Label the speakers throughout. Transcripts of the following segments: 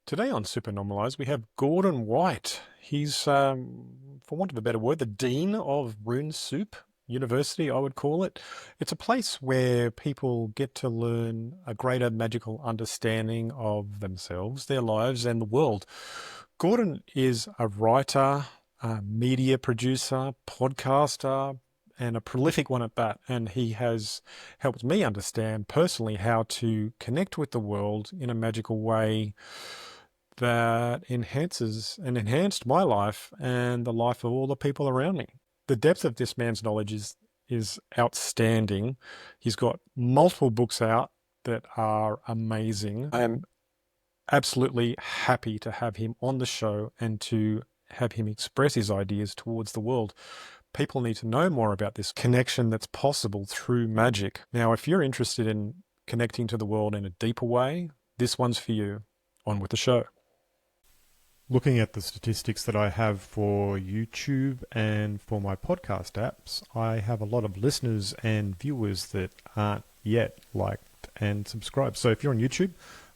Speaker 1: Today on Supernormalized, we have Gordon White. He's, for want of a better word, the Dean of Rune Soup University, I would call it. It's a place where people get to learn a greater magical understanding of themselves, their lives, and the world. Gordon is a writer, a media producer, podcaster, and a prolific one at that. And he has helped me understand personally how to connect with the world in a magical way that enhanced my life and the life of all the people around me. The depth of this man's knowledge is outstanding. He's got multiple books out that are amazing. I am absolutely happy to have him on the show and to have him express his ideas towards the world. People need to know more about this connection that's possible through magic. Now, if you're interested in connecting to the world in a deeper way, this one's for you. On with the show. Looking at the statistics that I have for YouTube and for my podcast apps, I have a lot of listeners and viewers that aren't yet liked and subscribed. So if you're on YouTube,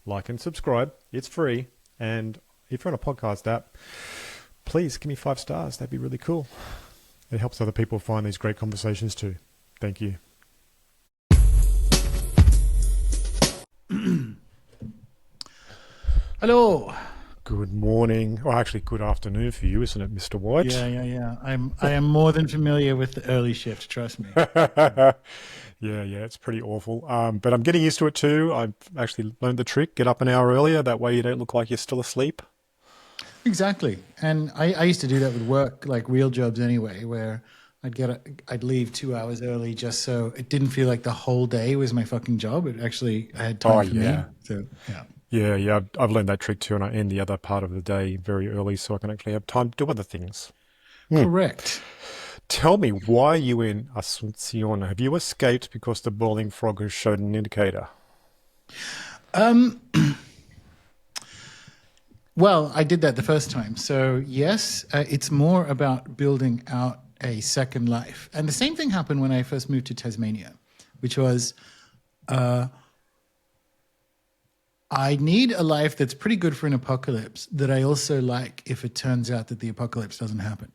Speaker 1: like and subscribe. It's free. And if you're on a podcast app, please give me 5 stars. That'd be really cool. It helps other people find these great conversations too. Thank you.
Speaker 2: Hello.
Speaker 1: Good morning, or actually good afternoon for you, isn't it, Mr. White?
Speaker 2: Yeah. I am more than familiar with the early shift, trust me.
Speaker 1: Yeah, it's pretty awful. But I'm getting used to it too. I've actually learned the trick. Get up an hour earlier. That way you don't look like you're still asleep.
Speaker 2: Exactly. And I used to do that with work, like real jobs anyway, where I'd leave 2 hours early just so it didn't feel like the whole day was my fucking job. I had time for me. So, yeah.
Speaker 1: Yeah, I've learned that trick too, and I end the other part of the day very early so I can actually have time to do other things.
Speaker 2: Correct.
Speaker 1: Tell me, why are you in Asuncion? Have you escaped because the boiling frog has showed an indicator?
Speaker 2: Well, I did that the first time. So yes, it's more about building out a second life. And the same thing happened when I first moved to Tasmania, which was... I need a life that's pretty good for an apocalypse that I also like if it turns out that the apocalypse doesn't happen.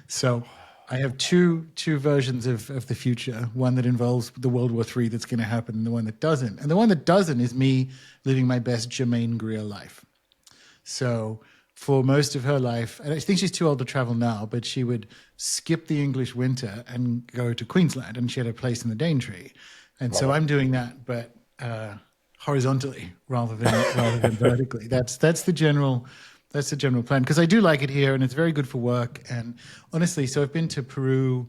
Speaker 2: So I have two versions of the future, one that involves the World War III that's going to happen and the one that doesn't. And the one that doesn't is me living my best Jermaine Greer life. So for most of her life, and I think she's too old to travel now, but she would skip the English winter and go to Queensland, and she had a place in the Daintree. And so I'm doing that, but... horizontally rather than vertically. That's the general plan, because I do like it here and it's very good for work. And honestly, so I've been to Peru.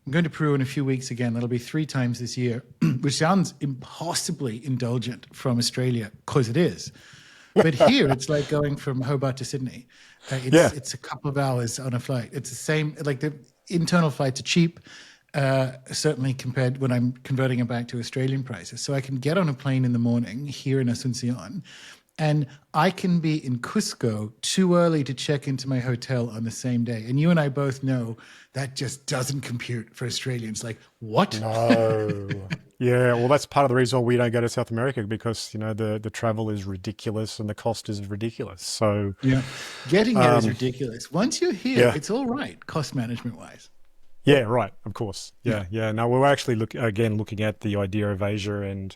Speaker 2: I'm going to Peru in a few weeks again. That'll be 3 times this year, which sounds impossibly indulgent from Australia, because it is. But here it's like going from Hobart to Sydney. It's a couple of hours on a flight. It's the same, like the internal flights are cheap. Certainly compared when I'm converting it back to Australian prices. So I can get on a plane in the morning here in Asuncion, and I can be in Cusco too early to check into my hotel on the same day. And you and I both know that just doesn't compute for Australians. Like, what?
Speaker 1: No. Yeah, well, that's part of the reason why we don't go to South America, because, the travel is ridiculous and the cost is ridiculous. So
Speaker 2: yeah, getting there is ridiculous. Once you're here, it's all right, cost management wise.
Speaker 1: Yeah, right. Of course. Yeah. No, we're actually looking at the idea of Asia, and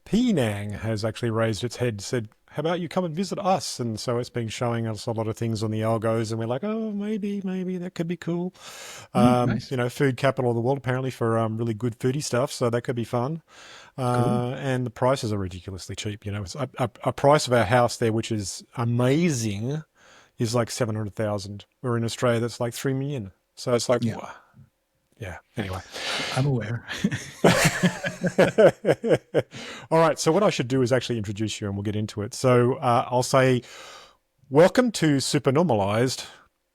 Speaker 1: Penang has actually raised its head, said, how about you come and visit us? And so it's been showing us a lot of things on the algos, and we're like, oh, maybe that could be cool.
Speaker 2: Nice.
Speaker 1: Food capital of the world, apparently, for really good foodie stuff. So that could be fun.
Speaker 2: Cool.
Speaker 1: And the prices are ridiculously cheap. It's a price of our house there, which is amazing, is like 700,000. We're in Australia, that's like 3 million. So it's like, yeah, anyway.
Speaker 2: I'm aware.
Speaker 1: All right. So what I should do is actually introduce you and we'll get into it. So I'll say, welcome to Supernormalized,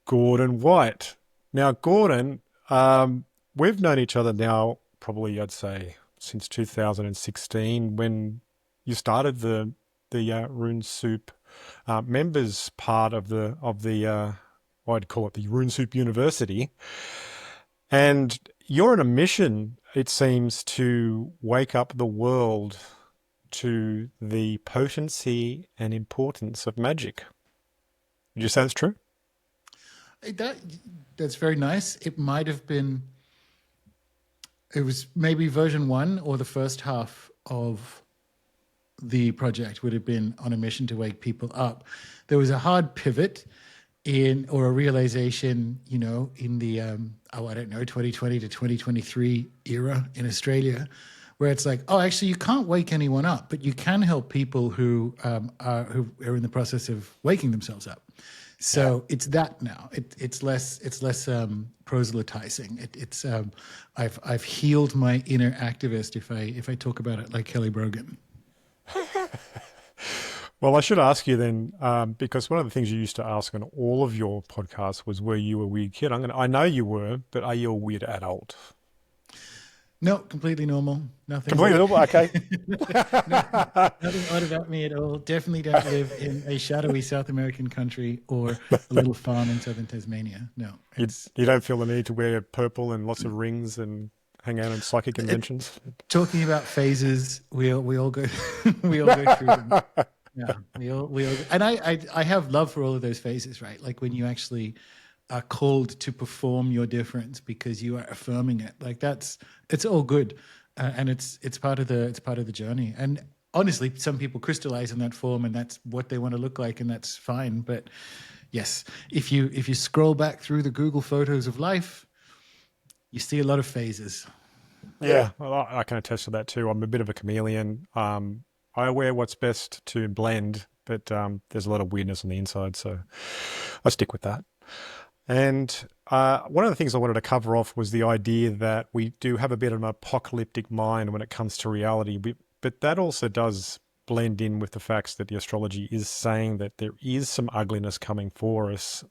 Speaker 1: Gordon White. Now, Gordon, we've known each other now probably, I'd say, since 2016 when you started the Rune Soup members part of the I'd call it the Rune Soup University. And you're on a mission, it seems, to wake up the world to the potency and importance of magic. Would you say that's true?
Speaker 2: That that's very nice. It might have been. It was maybe version one or the first half of the project would have been on a mission to wake people up. There was a hard pivot in or a realization, in the I don't know, 2020 to 2023 era in Australia, where it's like, oh, actually, you can't wake anyone up, but you can help people who are in the process of waking themselves up. So it's that now. It's less proselytizing. I've healed my inner activist if I talk about it like Kelly Brogan.
Speaker 1: Well, I should ask you then, because one of the things you used to ask on all of your podcasts was, were you a weird kid? I know you were, but are you a weird adult?
Speaker 2: No, completely normal. Nothing.
Speaker 1: Completely normal. Okay.
Speaker 2: Nothing odd about me at all. Definitely don't live in a shadowy South American country or a little farm in southern Tasmania. No,
Speaker 1: You don't feel the need to wear purple and lots of rings and hang out in psychic conventions?
Speaker 2: talking about phases. We all go we all go through them. Yeah, we all, and I have love for all of those phases, right? Like when you actually are called to perform your difference because you are affirming it. Like it's all good, and it's part of the journey. And honestly, some people crystallize in that form, and that's what they want to look like, and that's fine. But yes, if you scroll back through the Google photos of life, you see a lot of phases.
Speaker 1: Yeah, well, I can attest to that too. I'm a bit of a chameleon. I wear what's best to blend, but there's a lot of weirdness on the inside, so I stick with that. And one of the things I wanted to cover off was the idea that we do have a bit of an apocalyptic mind when it comes to reality, but that also does blend in with the facts that the astrology is saying that there is some ugliness coming for us.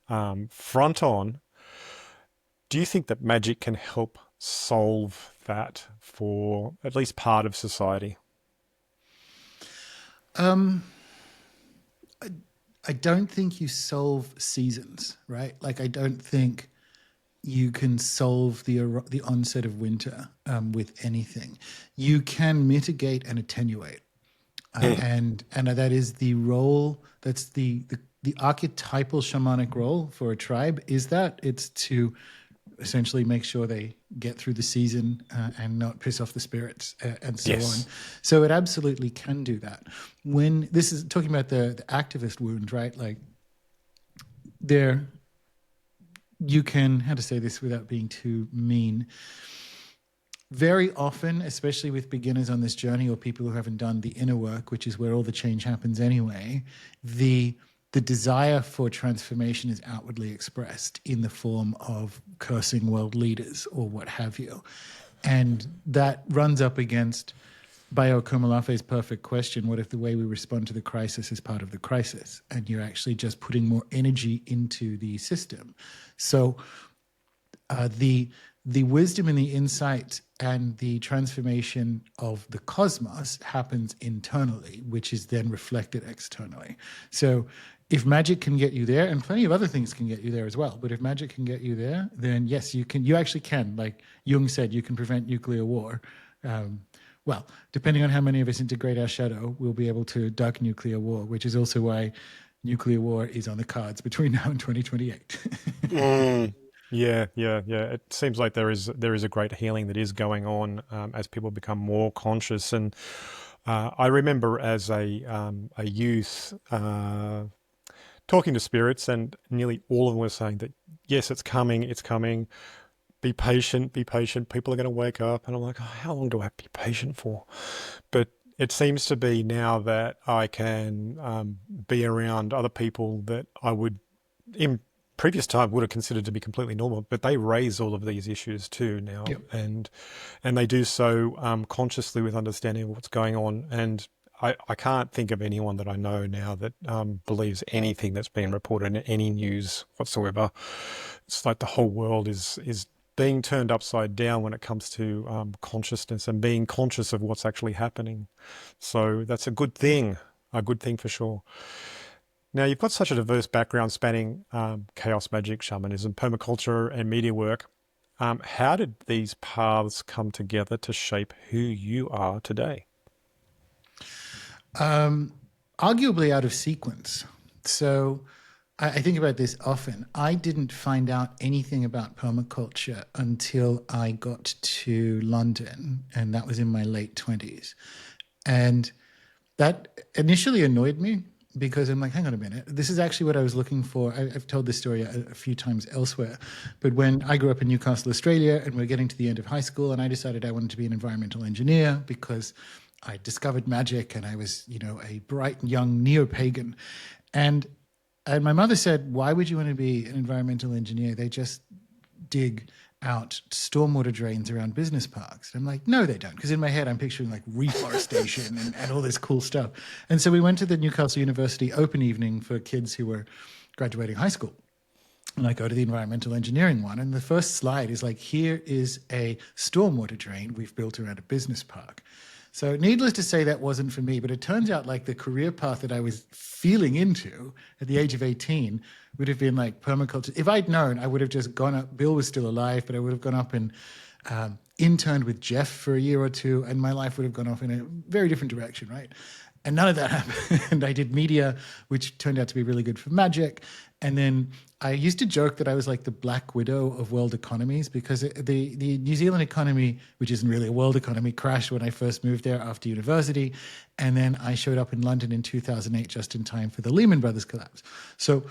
Speaker 1: Front on, do you think that magic can help solve that for at least part of society?
Speaker 2: Um, I don't think you solve seasons, right? Like I don't think you can solve the onset of winter with anything. You can mitigate and attenuate, and that is the role. That's the archetypal shamanic role for a tribe. Is that it's to essentially make sure they get through the season and not piss off the spirits and so on.
Speaker 1: Yes.
Speaker 2: So it absolutely can do that. When this is talking about the activist wound, right? Like there, you can, how to say this without being too mean, very often, especially with beginners on this journey or people who haven't done the inner work, which is where all the change happens anyway, the desire for transformation is outwardly expressed in the form of cursing world leaders or what have you. And that runs up against Bayo Komolafe's perfect question, what if the way we respond to the crisis is part of the crisis? And you're actually just putting more energy into the system. So the wisdom and the insight and the transformation of the cosmos happens internally, which is then reflected externally. So if magic can get you there, and plenty of other things can get you there as well, but if magic can get you there, then yes, you actually can. Like Jung said, you can prevent nuclear war. Well, depending on how many of us integrate our shadow, we'll be able to duck nuclear war, which is also why nuclear war is on the cards between now and 2028.
Speaker 1: Yeah. It seems like there is a great healing that is going on as people become more conscious. And I remember as a youth talking to spirits, and nearly all of them were saying that yes, it's coming, it's coming. Be patient, be patient. People are going to wake up, and I'm like, oh, how long do I have to be patient for? But it seems to be now that I can be around other people that I would in previous time would have considered to be completely normal, but they raise all of these issues too now,
Speaker 2: Yep.
Speaker 1: and they do so consciously with understanding of what's going on. And I can't think of anyone that I know now that believes anything that's been reported in any news whatsoever. It's like the whole world is being turned upside down when it comes to consciousness and being conscious of what's actually happening. So that's a good thing for sure. Now, you've got such a diverse background spanning chaos magic, shamanism, permaculture, and media work. How did these paths come together to shape who you are today?
Speaker 2: Um, Arguably out of sequence. So I think about this often. I didn't find out anything about permaculture until I got to London, and that was in my late 20s. And that initially annoyed me because I'm like, hang on a minute. This is actually what I was looking for. I've told this story a few times elsewhere. But when I grew up in Newcastle, Australia, and we're getting to the end of high school, and I decided I wanted to be an environmental engineer because I discovered magic and I was, a bright young neo-pagan. And and my mother said, why would you want to be an environmental engineer? They just dig out stormwater drains around business parks. And I'm like, no, they don't. Because in my head, I'm picturing like reforestation and all this cool stuff. And so we went to the Newcastle University open evening for kids who were graduating high school. And I go to the environmental engineering one. And the first slide is like, here is a stormwater drain we've built around a business park. So needless to say, that wasn't for me, but it turns out like the career path that I was feeling into at the age of 18 would have been like permaculture. If I'd known, I would have just gone up. Bill was still alive, but I would have gone up and interned with Jeff for a year or two, and my life would have gone off in a very different direction, right? And none of that happened. I did media, which turned out to be really good for magic. And then I used to joke that I was like the Black Widow of world economies because the New Zealand economy, which isn't really a world economy, crashed when I first moved there after university. And then I showed up in London in 2008 just in time for the Lehman Brothers collapse. So,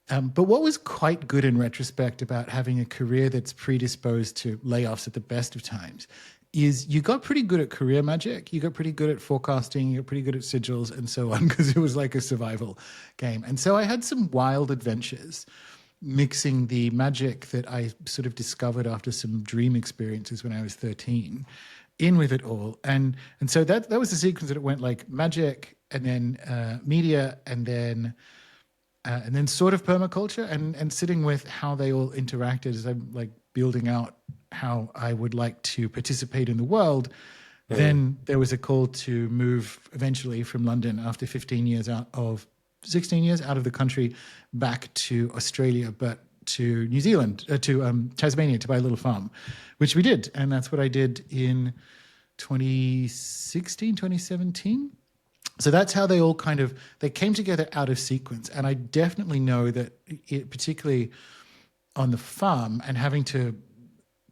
Speaker 2: but what was quite good in retrospect about having a career that's predisposed to layoffs at the best of times is you got pretty good at career magic. You got pretty good at forecasting. You got pretty good at sigils and so on because it was like a survival game. And so I had some wild adventures mixing the magic that I sort of discovered after some dream experiences when I was 13 in with it all. And so that was the sequence that it went like magic and then media and then sort of permaculture and sitting with how they all interacted as I'm like building out how I would like to participate in the world. Then there was a call to move eventually from London after 16 years out of the country back to Australia, but to New Zealand, to Tasmania to buy a little farm, which we did. And that's what I did in 2016, 2017. So that's how they all they came together out of sequence. And I definitely know that particularly on the farm and having to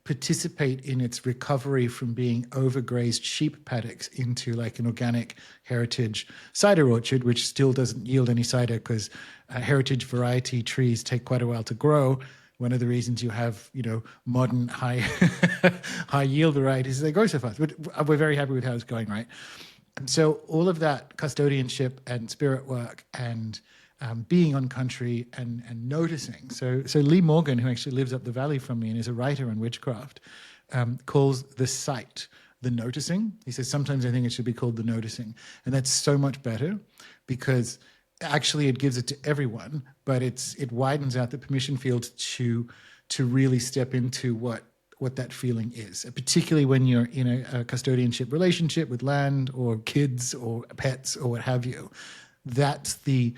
Speaker 2: participate in its recovery from being overgrazed sheep paddocks into like an organic heritage cider orchard, which still doesn't yield any cider because heritage variety trees take quite a while to grow. One of the reasons you have, modern high high yield varieties is they grow so fast. But we're very happy with how it's going, right? And so all of that custodianship and spirit work and being on country and noticing. So Lee Morgan, who actually lives up the valley from me and is a writer on witchcraft, calls the sight the noticing. He says, sometimes I think it should be called the noticing. And that's so much better because actually it gives it to everyone, but it widens out the permission field to really step into what that feeling is, particularly when you're in a custodianship relationship with land or kids or pets or what have you. That's the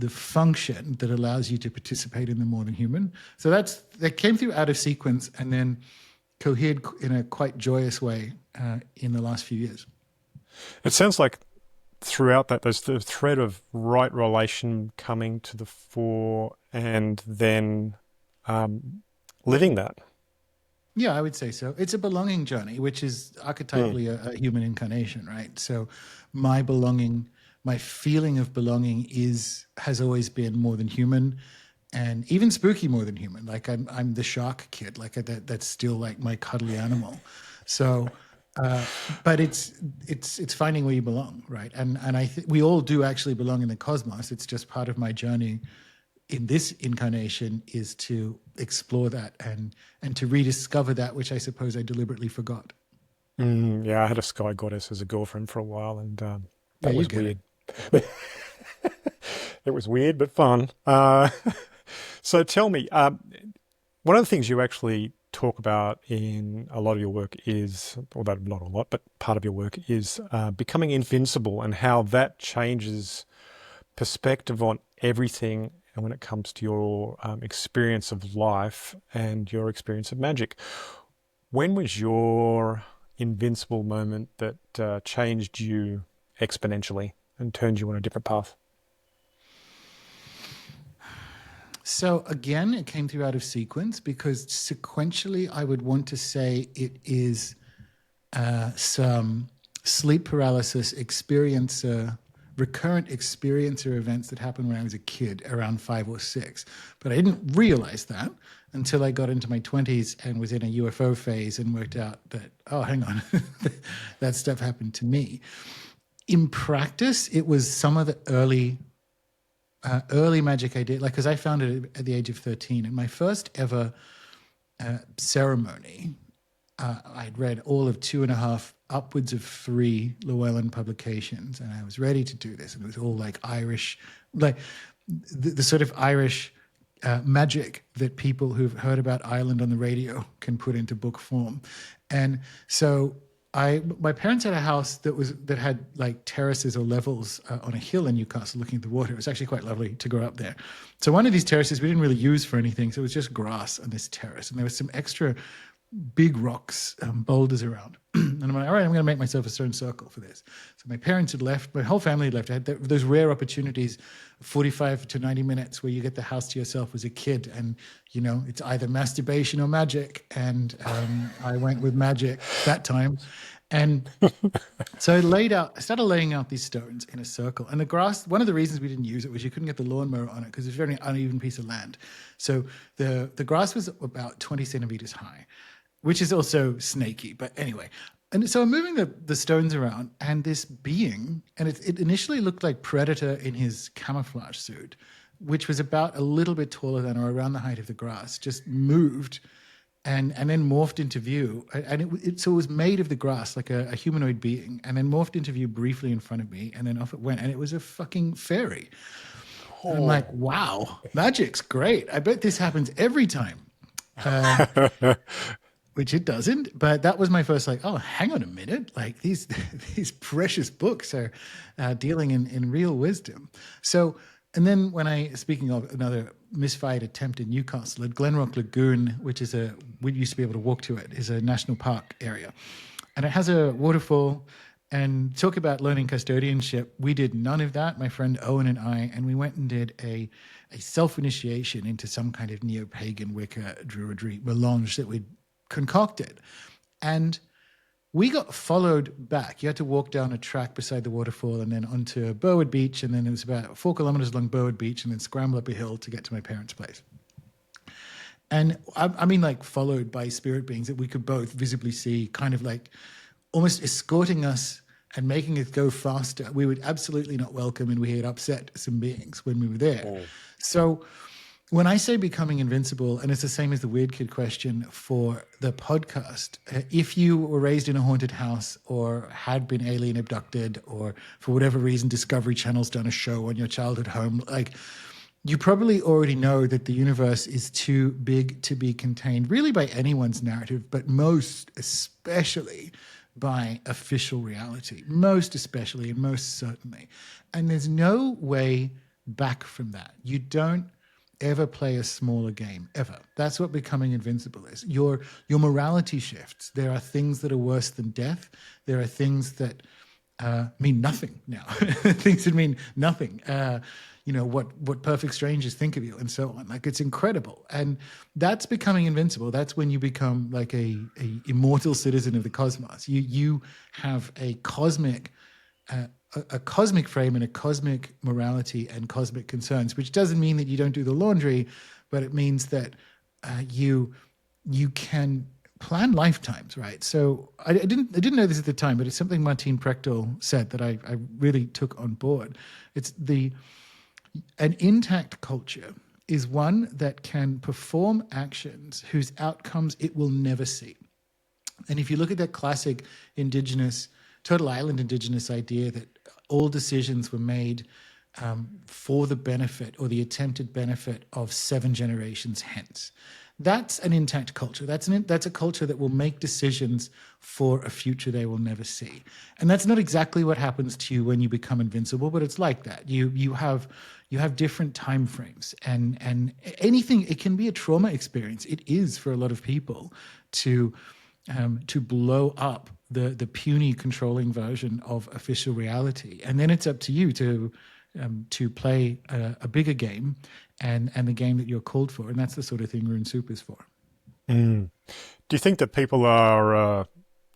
Speaker 2: function that allows you to participate in the more than human. So that came through out of sequence and then cohered in a quite joyous way in the last few years.
Speaker 1: It sounds like throughout that, there's the thread of right relation coming to the fore and then living that.
Speaker 2: Yeah, I would say so. It's a belonging journey, which is archetypally a human incarnation, right? So my belonging, my feeling of belonging has always been more than human and even spooky more than human. Like I'm the shark kid, like that's still like my cuddly animal. So but it's finding where you belong, right? And we all do actually belong in the cosmos. It's just part of my journey in this incarnation is to explore that and to rediscover that which I suppose I deliberately forgot.
Speaker 1: Yeah, I had a sky goddess as a girlfriend for a while, and
Speaker 2: Yeah,
Speaker 1: that
Speaker 2: you
Speaker 1: was
Speaker 2: get it.
Speaker 1: weird. It was weird but fun. So tell me, one of the things you actually talk about in a lot of your work is, although not a lot, but part of your work is becoming invincible and how that changes perspective on everything and when it comes to your experience of life and your experience of magic. When was your invincible moment that changed you exponentially and turned you on a different path?
Speaker 2: So again, it came through out of sequence because sequentially, I would want to say it is some sleep paralysis experiencer, recurrent experiencer events that happened when I was a kid, around 5 or 6. But I didn't realize that until I got into my 20s and was in a UFO phase and worked out that, oh, hang on, that stuff happened to me. In practice, it was some of the early magic I did, like, because I found it at the age of 13. And my first ever ceremony, I'd read all of 2.5, upwards of 3 Llewellyn publications, and I was ready to do this. And it was all like Irish, like the sort of Irish magic that people who've heard about Ireland on the radio can put into book form. And so my parents had a house that had like terraces or levels on a hill in Newcastle looking at the water. It was actually quite lovely to grow up there. So one of these terraces we didn't really use for anything. So it was just grass on this terrace. And there was some extra big rocks, boulders around. And I'm like, all right, I'm going to make myself a stone circle for this. So my parents had left, my whole family had left. I had those rare opportunities, 45 to 90 minutes where you get the house to yourself as a kid. And, you know, it's either masturbation or magic. And I went with magic that time. And so I started laying out these stones in a circle. And the grass, one of the reasons we didn't use it was you couldn't get the lawnmower on it because it's a very uneven piece of land. So the grass was about 20 centimeters high, which is also snaky, but anyway. And so I'm moving the stones around, and this being, and it initially looked like Predator in his camouflage suit, which was about a little bit taller than or around the height of the grass, just moved and then morphed into view. And so it was made of the grass, like a humanoid being, and then morphed into view briefly in front of me, and then off it went. And it was a fucking fairy. And I'm like, wow, magic's great. I bet this happens every time. Which it doesn't, but that was my first like, oh, hang on a minute. Like these precious books are dealing in real wisdom. So, and then speaking of another misfired attempt in Newcastle, at Glenrock Lagoon, which is we used to be able to walk to it, is a national park area. And it has a waterfall. And talk about learning custodianship. We did none of that, my friend Owen and I, and we went and did a self-initiation into some kind of neo-pagan Wicca druidry melange that we'd concocted. And we got followed back. You had to walk down a track beside the waterfall and then onto Burwood Beach, and then it was about 4 kilometers along Burwood Beach, and then scramble up a hill to get to my parents' place. And I mean, like, followed by spirit beings that we could both visibly see, kind of like almost escorting us and making it go faster. We would absolutely not welcome, and we had upset some beings when we were there. Oh. So when I say becoming invincible, and it's the same as the weird kid question for the podcast, if you were raised in a haunted house or had been alien abducted, or for whatever reason Discovery Channel's done a show on your childhood home, like, you probably already know that the universe is too big to be contained really by anyone's narrative, but most especially by official reality, most especially and most certainly. And there's no way back from that. You don't ever play a smaller game, ever. That's what becoming invincible is. Your morality shifts. There are things that are worse than death. There are things that mean nothing now. Things that mean nothing. You know, what perfect strangers think of you and so on. Like, it's incredible. And that's becoming invincible. That's when you become like a immortal citizen of the cosmos. You have a cosmic frame and a cosmic morality and cosmic concerns, which doesn't mean that you don't do the laundry, but it means that you can plan lifetimes, right? So I didn't know this at the time, but it's something Martine Prechtel said that I really took on board. It's an intact culture is one that can perform actions whose outcomes it will never see. And if you look at that classic Turtle Island indigenous idea that all decisions were made for the benefit or the attempted benefit of 7 generations hence, that's an intact culture. That's a culture that will make decisions for a future they will never see. And that's not exactly what happens to you when you become invincible, but it's like that. You have different time frames, and anything. It can be a trauma experience. It is for a lot of people to blow up the puny controlling version of official reality, and then it's up to you to play a bigger game, and the game that you're called for, and that's the sort of thing Rune Soup is for.
Speaker 1: Mm. Do you think that people are,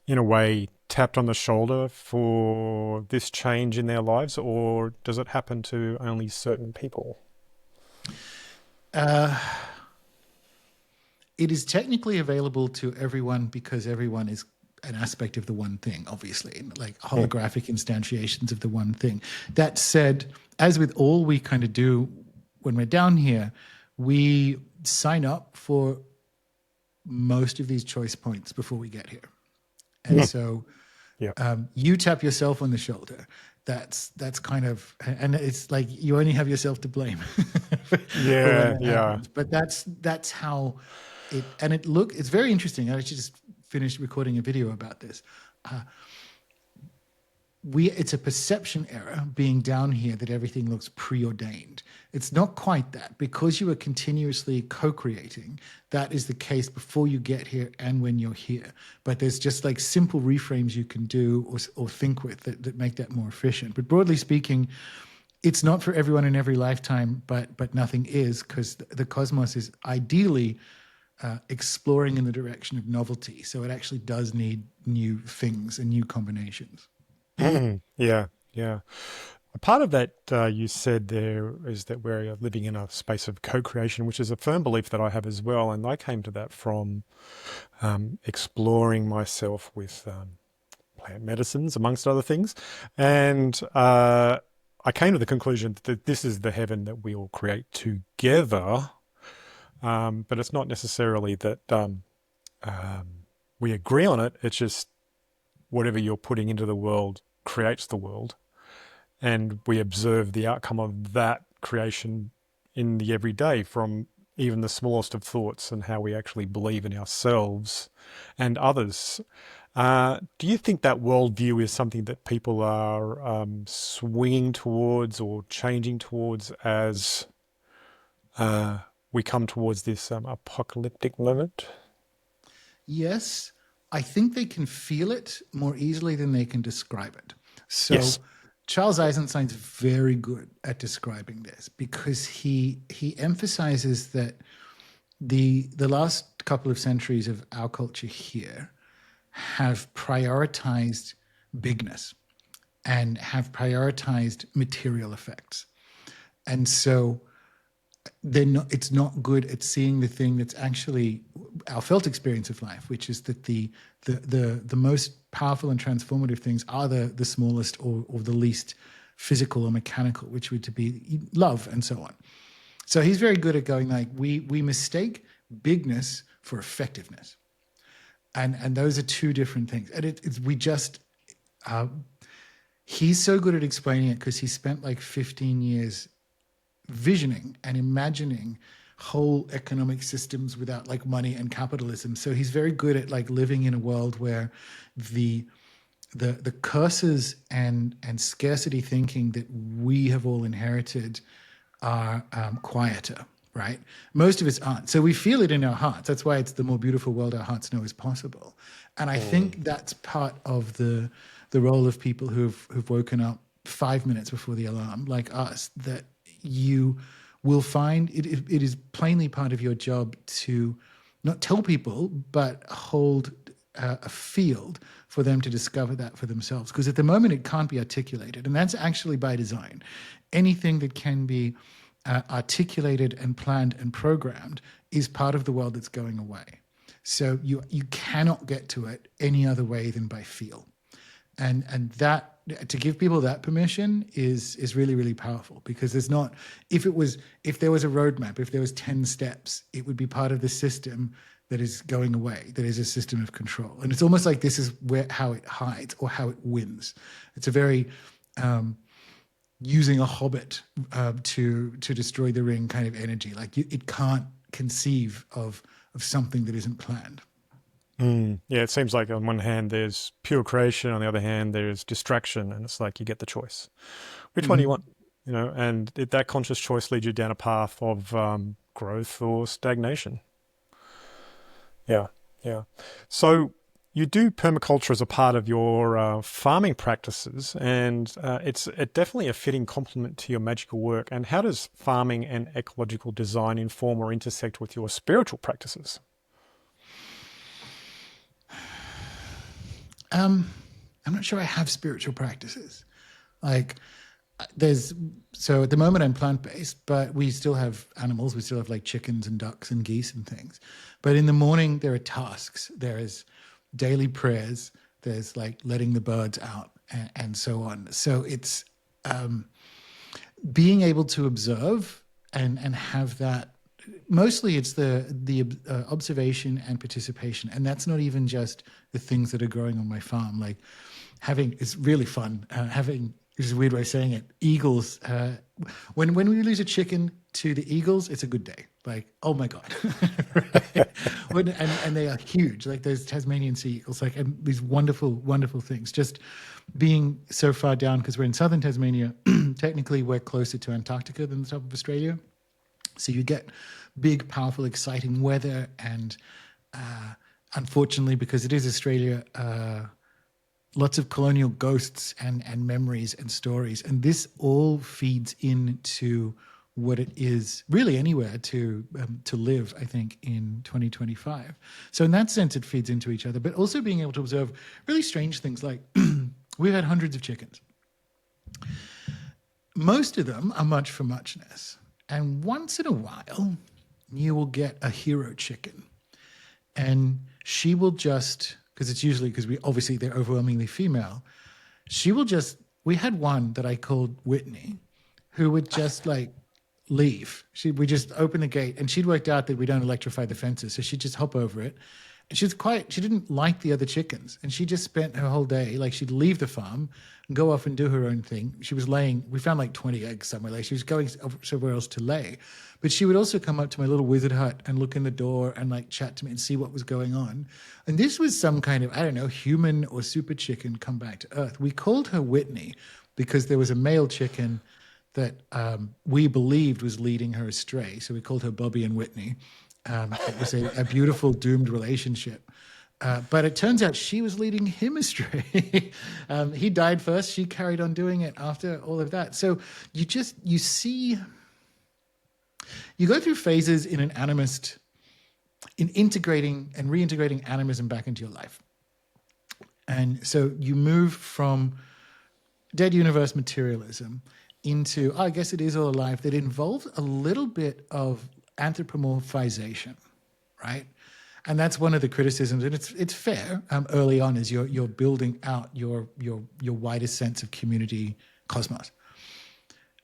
Speaker 1: in a way, tapped on the shoulder for this change in their lives, or does it happen to only certain people?
Speaker 2: Uh, it is technically available to everyone because everyone is an aspect of the one thing, obviously, like
Speaker 1: Mm.
Speaker 2: holographic instantiations of the one thing. That said, as with all we kind of do when we're down here, we sign up for most of these choice points before we get here. And
Speaker 1: Mm.
Speaker 2: so
Speaker 1: Yeah.
Speaker 2: you tap yourself on the shoulder. That's kind of, and it's like you only have yourself to blame for when
Speaker 1: Yeah,
Speaker 2: that
Speaker 1: yeah.
Speaker 2: happens. But that's how it's very interesting. I just finished recording a video about this. Uh, it's a perception error being down here that everything looks preordained. It's not quite that, because you are continuously co-creating. That is the case before you get here and when you're here. But there's just like simple reframes you can do or think with that make that more efficient. But broadly speaking, it's not for everyone in every lifetime, but nothing is, because the cosmos is ideally exploring in the direction of novelty. So it actually does need new things and new combinations.
Speaker 1: Yeah, yeah. A part of that you said there is that we're living in a space of co-creation, which is a firm belief that I have as well. And I came to that from exploring myself with plant medicines, amongst other things. And I came to the conclusion that this is the heaven that we all create together. But it's not necessarily that we agree on it. It's just whatever you're putting into the world creates the world. And we observe the outcome of that creation in the everyday, from even the smallest of thoughts and how we actually believe in ourselves and others. Do you think that worldview is something that people are swinging towards or changing towards as we come towards this apocalyptic moment?
Speaker 2: Yes, I think they can feel it more easily than they can describe it. So
Speaker 1: Yes.
Speaker 2: Charles Eisenstein's very good at describing this because he emphasizes that the last couple of centuries of our culture here have prioritized bigness and have prioritized material effects. And so it's not good at seeing the thing that's actually our felt experience of life, which is that the most powerful and transformative things are the smallest or the least physical or mechanical, which would to be love and so on. So he's very good at going like we mistake bigness for effectiveness, and those are two different things. And he's so good at explaining it because he spent like 15 years visioning and imagining whole economic systems without like money and capitalism. So he's very good at like living in a world where the curses and scarcity thinking that we have all inherited are quieter, right? Most of us aren't. So we feel it in our hearts. That's why it's the more beautiful world our hearts know is possible. And I think that's part of the role of people who've woken up 5 minutes before the alarm, like us, that you will find it is plainly part of your job to not tell people, but hold a field for them to discover that for themselves. Because at the moment, it can't be articulated. And that's actually by design. Anything that can be articulated and planned and programmed is part of the world that's going away. So you cannot get to it any other way than by feel. And that, to give people that permission is really, really powerful, because there's not, if there was a roadmap, if there was 10 steps, it would be part of the system that is going away, that is a system of control. And it's almost like this is how it hides or how it wins. It's a very using a hobbit to destroy the ring kind of energy. Like it can't conceive of something that isn't planned.
Speaker 1: Yeah, it seems like on one hand there's pure creation, on the other hand there's distraction, and it's like you get the choice. Which one do you want? You know, and that conscious choice leads you down a path of growth or stagnation. Yeah, yeah. So You do permaculture as a part of your farming practices, and it's definitely a fitting complement to your magical work. And how does farming and ecological design inform or intersect with your spiritual practices?
Speaker 2: I'm not sure I have spiritual practices. Like there's so at the moment I'm plant based, but we still have animals. We still have like chickens and ducks and geese and things. But in the morning there are tasks. There is daily prayers. There's like letting the birds out and so on. So it's being able to observe and have that. Mostly it's the observation and participation, and that's not even just the things that are growing on my farm. Like having it's really fun having this is a weird way of saying it. Eagles. When we lose a chicken to the eagles, it's a good day. Like, oh my god, and they are huge. Like those Tasmanian sea eagles. Like and these wonderful, wonderful things. Just being so far down because we're in southern Tasmania. Technically, we're closer to Antarctica than the top of Australia. So you get big, powerful, exciting weather, and unfortunately, because it is Australia, lots of colonial ghosts and memories and stories, and this all feeds into what it is really anywhere to live. I think in 2025. So in that sense, it feeds into each other, but also being able to observe really strange things like we've had hundreds of chickens. Most of them are much for muchness. And once in a while, you will get a hero chicken. And she will just, because it's usually, because we obviously they're overwhelmingly female, she will just, we had one that I called Whitney, who would just like leave. We just open the gate and she'd worked out that we don't electrify the fences. So she'd just hop over it. And she didn't like the other chickens. And she just spent her whole day, like she'd leave the farm and go off and do her own thing. She was laying, we found like 20 eggs somewhere. Like she was going somewhere else to lay. But she would also come up to my little wizard hut and look in the door and like chat to me and see what was going on. And this was some kind of, I don't know, human or super chicken come back to Earth. We called her Whitney because there was a male chicken that we believed was leading her astray. So we called her Bobby and Whitney. It was a beautiful doomed relationship. But it turns out she was leading him astray. He died first. She carried on doing it after all of that. So you see, you go through phases in an animist, in integrating and reintegrating animism back into your life. And so you move from dead universe materialism into, I guess it is all alive, that involves a little bit of anthropomorphization, right? And that's one of the criticisms, and it's fair early on as you're building out your widest sense of community cosmos,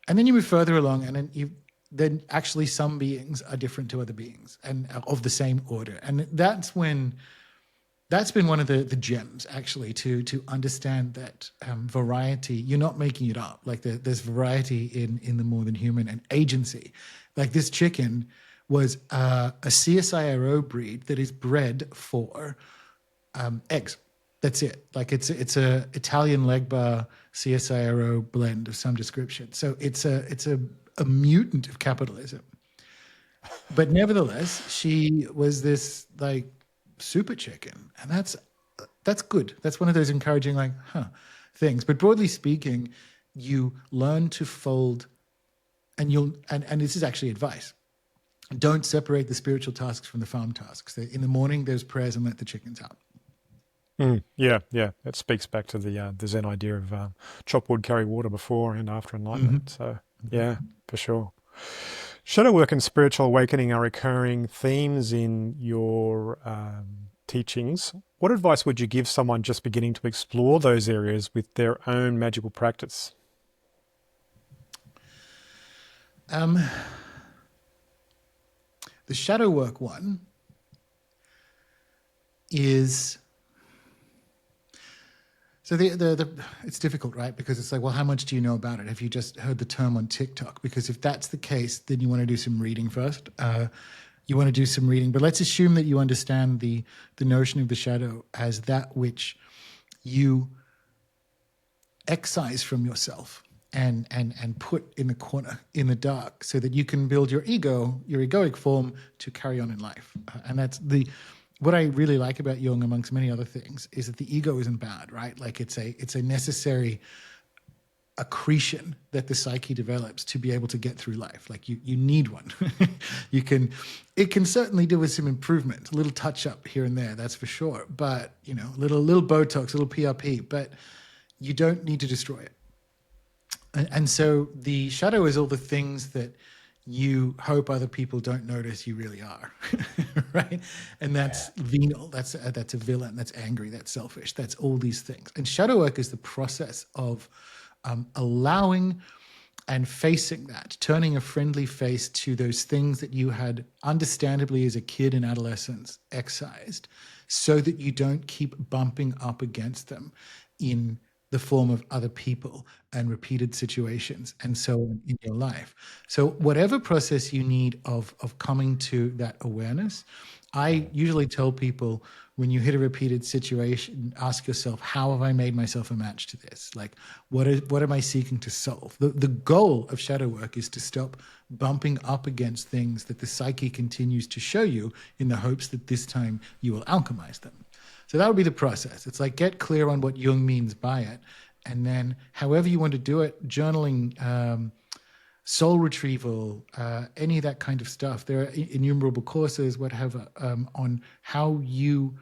Speaker 2: and then you move further along, and then actually some beings are different to other beings and of the same order, and that's been one of the gems actually to understand that variety. You're not making it up. Like there's variety in the more than human and agency. Like this chicken was a CSIRO breed that is bred for eggs. That's it. Like it's a Italian Legba CSIRO blend of some description. So it's a mutant of capitalism. But nevertheless, she was this like super chicken, and that's good. That's one of those encouraging like things. But broadly speaking, you learn to fold, and this is actually advice. Don't separate the spiritual tasks from the farm tasks. In the morning, there's prayers and let the chickens out.
Speaker 1: Yeah. That speaks back to the Zen idea of chop wood, carry water before and after enlightenment. So yeah, for sure. Shadow work and spiritual awakening are recurring themes in your teachings. What advice would you give someone just beginning to explore those areas with their own magical practice?
Speaker 2: The shadow work one is so it's difficult, right? Because it's like, well, how much do you know about it? Have you just heard the term on TikTok? Because if that's the case, then you want to do some reading first. You want to do some reading, but let's assume that you understand the notion of the shadow as that which you excise from yourself and put in the corner in the dark so that you can build your ego, your egoic form to carry on in life. And that's what I really like about Jung, amongst many other things, is that the ego isn't bad, right? Like it's a necessary accretion that the psyche develops to be able to get through life. Like you need one. It can certainly do with some improvement, a little touch up here and there, that's for sure. But little Botox, little PRP, but you don't need to destroy it. And so the shadow is all the things that you hope other people don't notice you really are, right? And that's venal, that's a villain, that's angry, that's selfish, that's all these things. And shadow work is the process of allowing and facing that, turning a friendly face to those things that you had understandably as a kid in adolescence excised, so that you don't keep bumping up against them in the form of other people and repeated situations and so on in your life. So whatever process you need of coming to that awareness, I usually tell people, when you hit a repeated situation, ask yourself, how have I made myself a match to this? Like, what am I seeking to solve? The goal of shadow work is to stop bumping up against things that the psyche continues to show you in the hopes that this time you will alchemize them. So that would be the process. It's like, get clear on what Jung means by it. And then however you want to do it, journaling, soul retrieval, any of that kind of stuff. There are innumerable courses, whatever, on how you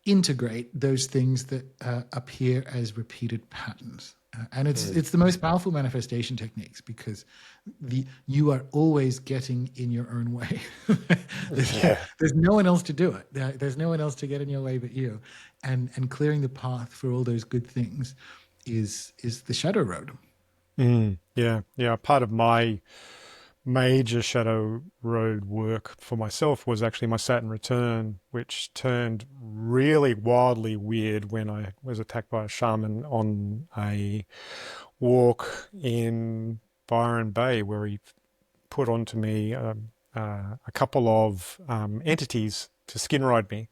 Speaker 2: integrate those things that appear as repeated patterns. And it's the most powerful manifestation techniques, because you are always getting in your own way. There's no one else to do it. There's no one else to get in your way but you. And clearing the path for all those good things is the shadow road.
Speaker 1: Yeah. Part of my major shadow road work for myself was actually my Saturn return, which turned really wildly weird when I was attacked by a shaman on a walk in Byron Bay, where he put onto me a couple of entities to skin ride me.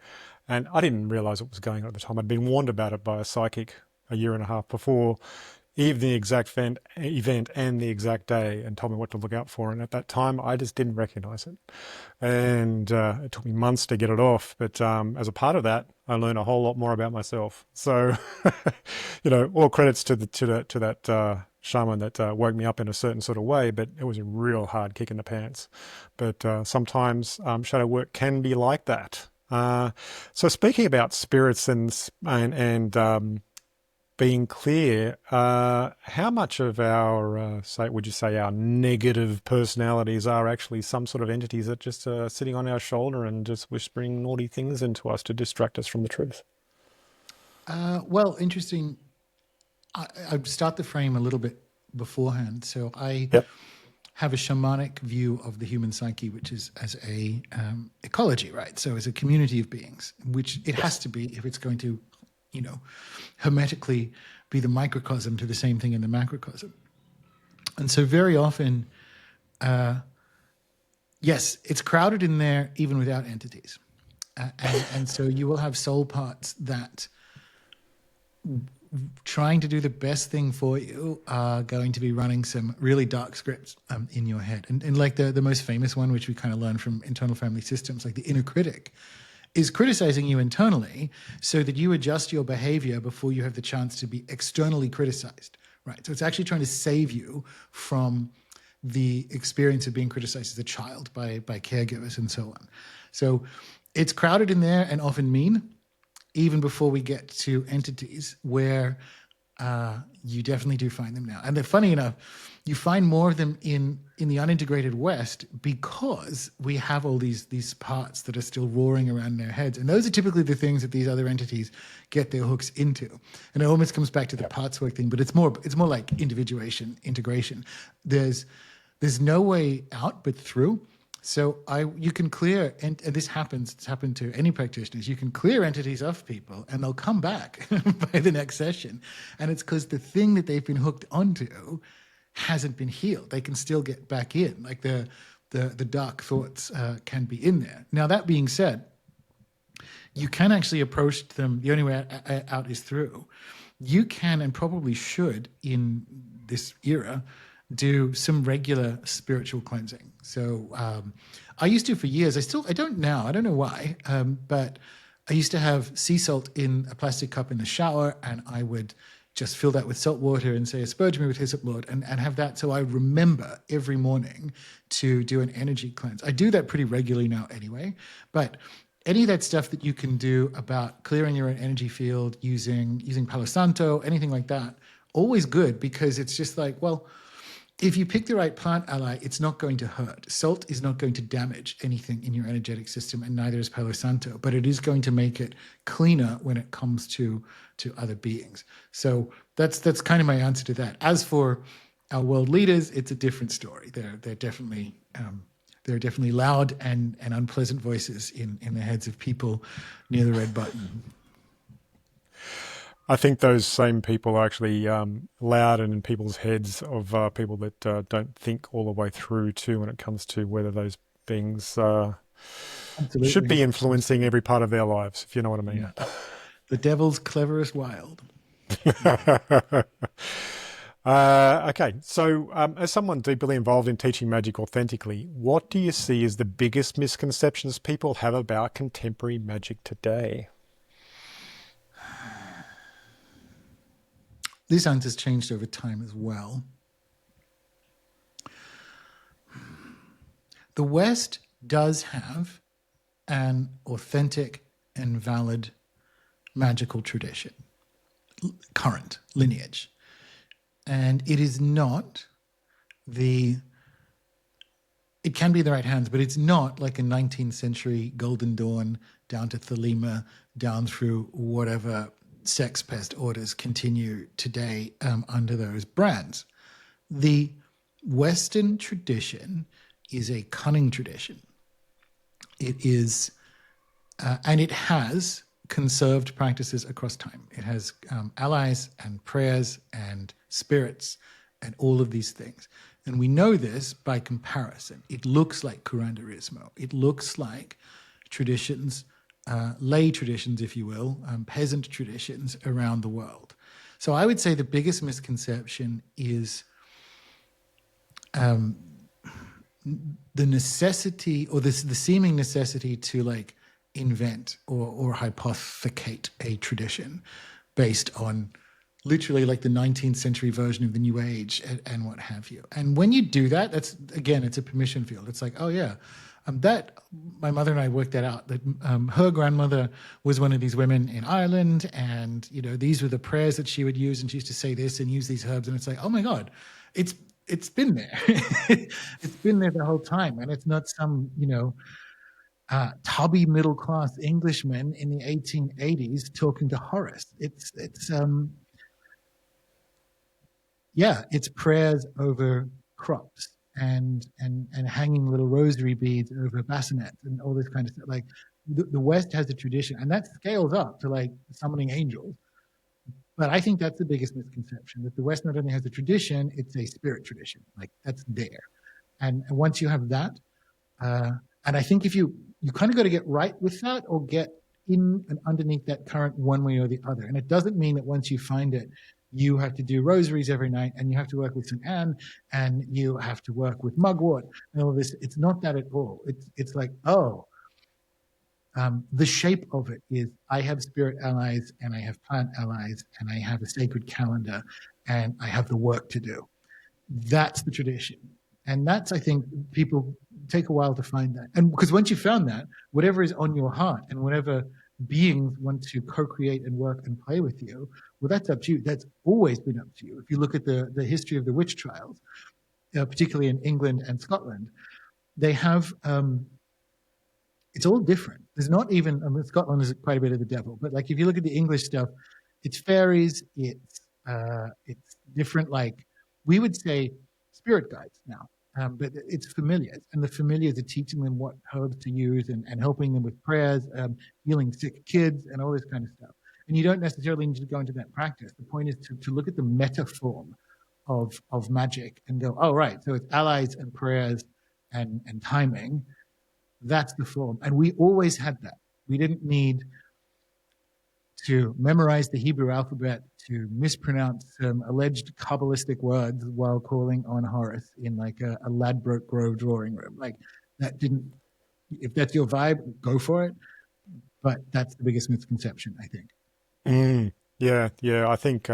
Speaker 1: And I didn't realize what was going on at the time. I'd been warned about it by a psychic a year and a half before, even the exact event and the exact day, and told me what to look out for. And at that time, I just didn't recognize it. And it took me months to get it off. But as a part of that, I learned a whole lot more about myself. So, all credits to that shaman that woke me up in a certain sort of way, but it was a real hard kick in the pants. But sometimes shadow work can be like that. So speaking about spirits and being clear, how much of our, would you say, our negative personalities are actually some sort of entities that just are sitting on our shoulder and just whispering naughty things into us to distract us from the truth?
Speaker 2: Well, interesting. I'd start the frame a little bit beforehand. So I
Speaker 1: Yep.
Speaker 2: have a shamanic view of the human psyche, which is as a ecology, right? So as a community of beings, which it has to be if it's going to, hermetically be the microcosm to the same thing in the macrocosm. And so very often, yes, it's crowded in there even without entities. And so you will have soul parts that, trying to do the best thing for you, are going to be running some really dark scripts in your head. And like the most famous one, which we kind of learned from internal family systems, like the inner critic, is criticizing you internally so that you adjust your behavior before you have the chance to be externally criticized, right? So it's actually trying to save you from the experience of being criticized as a child by caregivers and so on. So it's crowded in there and often mean, even before we get to entities where you definitely do find them now. And they're, funny enough, you find more of them in the unintegrated West because we have all these parts that are still roaring around in our heads. And those are typically the things that these other entities get their hooks into. And it almost comes back to the parts work thing, but it's more like individuation, integration. There's no way out but through. So you can clear, and this happens, it's happened to any practitioners, you can clear entities off people and they'll come back by the next session. And it's because the thing that they've been hooked onto hasn't been healed. They can still get back in, like the dark thoughts can be in there. Now, that being said, you can actually approach them, the only way out is through. You can and probably should in this era do some regular spiritual cleansing. So I used to for years. I don't now. I don't know why, but I used to have sea salt in a plastic cup in the shower, and I would just fill that with salt water and say, "Asperge me with hyssop, Lord," and have that. So I remember every morning to do an energy cleanse. I do that pretty regularly now anyway, but any of that stuff that you can do about clearing your own energy field using Palo Santo, anything like that, always good, because it's just like, well, if you pick the right plant ally, it's not going to hurt. Salt is not going to damage anything in your energetic system, and neither is Palo Santo, but it is going to make it cleaner when it comes to other beings. So that's kind of my answer to that. As for our world leaders, it's a different story. They're definitely there are definitely loud and unpleasant voices in the heads of people near the red button.
Speaker 1: I think those same people are actually loud and in people's heads of people that don't think all the way through too when it comes to whether those beings should
Speaker 2: Absolutely.
Speaker 1: be influencing every part of their lives, if you know what I mean.
Speaker 2: Yeah. The devil's cleverest wild.
Speaker 1: Okay, so as someone deeply involved in teaching magic authentically, what do you see as the biggest misconceptions people have about contemporary magic today?
Speaker 2: This answer's changed over time as well. The West does have an authentic and valid magical tradition, current lineage. And it is not it can be in the right hands, but it's not like a 19th century Golden Dawn down to Thelema, down through whatever sex pest orders continue today under those brands. The Western tradition is a cunning tradition. It is, and it has conserved practices across time. It has allies and prayers and spirits and all of these things. And we know this by comparison. It looks like curanderismo. It looks like traditions, lay traditions, if you will, peasant traditions around the world. So I would say the biggest misconception is the necessity, or the seeming necessity to like invent or hypothecate a tradition based on literally like the 19th century version of the New Age and what have you. And when you do that, that's, again, it's a permission field. It's like, oh yeah, that my mother and I worked that out, that her grandmother was one of these women in Ireland, and you know, these were the prayers that she would use, and she used to say this and use these herbs, and it's like, oh my God, it's been there. It's been there the whole time, and it's not some, you know, tubby middle class Englishman in the 1880s talking to Horace. It's prayers over crops and hanging little rosary beads over bassinets and all this kind of stuff. Like the West has a tradition, and that scales up to like summoning angels. But I think that's the biggest misconception, that the West not only has a tradition, it's a spirit tradition. Like that's there. And once you have that, and I think if you kind of got to get right with that, or get in and underneath that current one way or the other. And it doesn't mean that once you find it, you have to do rosaries every night, and you have to work with St. Anne, and you have to work with mugwort and all this. It's not that at all. It's like, oh, the shape of it is, I have spirit allies, and I have plant allies, and I have a sacred calendar, and I have the work to do. That's the tradition. And that's, I think, people take a while to find that. And because once you found that, whatever is on your heart and whatever beings want to co-create and work and play with you, well, that's up to you. That's always been up to you. If you look at the history of the witch trials, particularly in England and Scotland, they have, it's all different. There's not even, I mean, Scotland is quite a bit of the devil, but like if you look at the English stuff, it's fairies, it's different, like we would say spirit guides now. But it's familiars, and the familiars are teaching them what herbs to use and helping them with prayers, healing sick kids, and all this kind of stuff. And you don't necessarily need to go into that practice. The point is to look at the meta form of magic and go, oh, right, so it's allies and prayers and timing. That's the form. And we always had that. We didn't need to memorize the Hebrew alphabet, to mispronounce some alleged Kabbalistic words while calling on Horus in like a Ladbroke Grove drawing room. Like that didn't, if that's your vibe, go for it. But that's the biggest misconception, I think.
Speaker 1: Mm, yeah, yeah. I think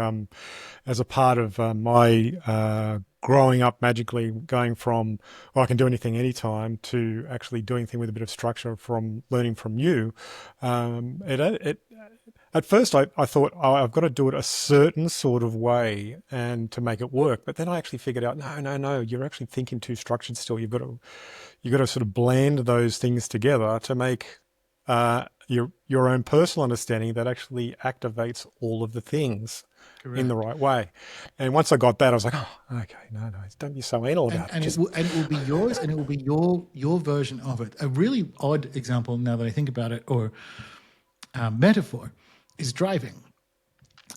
Speaker 1: as a part of my growing up magically, going from, well, I can do anything anytime to actually doing things with a bit of structure from learning from you, it at first I thought, oh, I've got to do it a certain sort of way and to make it work. But then I actually figured out, no, no, no, you're actually thinking too structured still. You've got to sort of blend those things together to make your own personal understanding that actually activates all of the things in the
Speaker 2: Correct.
Speaker 1: right way. And once I got that, I was like, oh, okay, no, no, don't be so anal
Speaker 2: And
Speaker 1: about it.
Speaker 2: and
Speaker 1: Just
Speaker 2: it will be yours, and it will be your version of it. A really odd example, now that I think about it, or metaphor, is driving.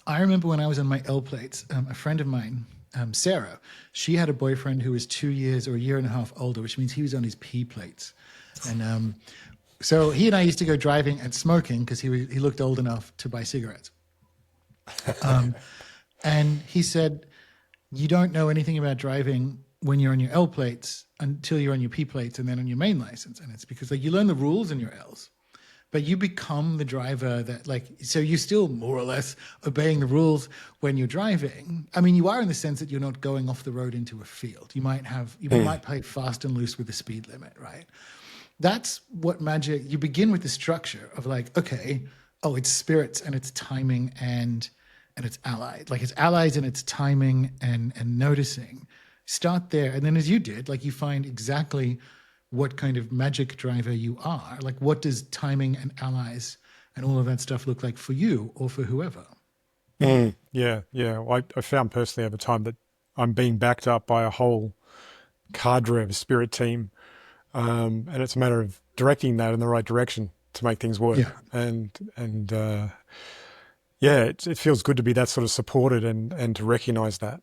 Speaker 2: I remember when I was on my L plates, a friend of mine, Sarah, she had a boyfriend who was 2 years or a year and a half older, which means he was on his P plates. And so he and I used to go driving and smoking because he looked old enough to buy cigarettes. And he said, you don't know anything about driving when you're on your L plates until you're on your P plates and then on your main license. And it's because like you learn the rules in your L's, but you become the driver that like, so you're still more or less obeying the rules when you're driving. I mean, you are in the sense that you're not going off the road into a field. You might play fast and loose with the speed limit, right? That's what magic, you begin with the structure of like, okay, oh, it's spirits and it's timing and it's allied. Like it's allies and it's timing and noticing. Start there. And then as you did, like you find exactly what kind of magic driver you are. Like what does timing and allies and all of that stuff look like for you or for whoever?
Speaker 1: yeah, yeah. Well, I found personally over time that I'm being backed up by a whole cadre of a spirit team, and it's a matter of directing that in the right direction to make things
Speaker 2: Yeah.
Speaker 1: work. And yeah, it feels good to be that sort of supported and to recognise that.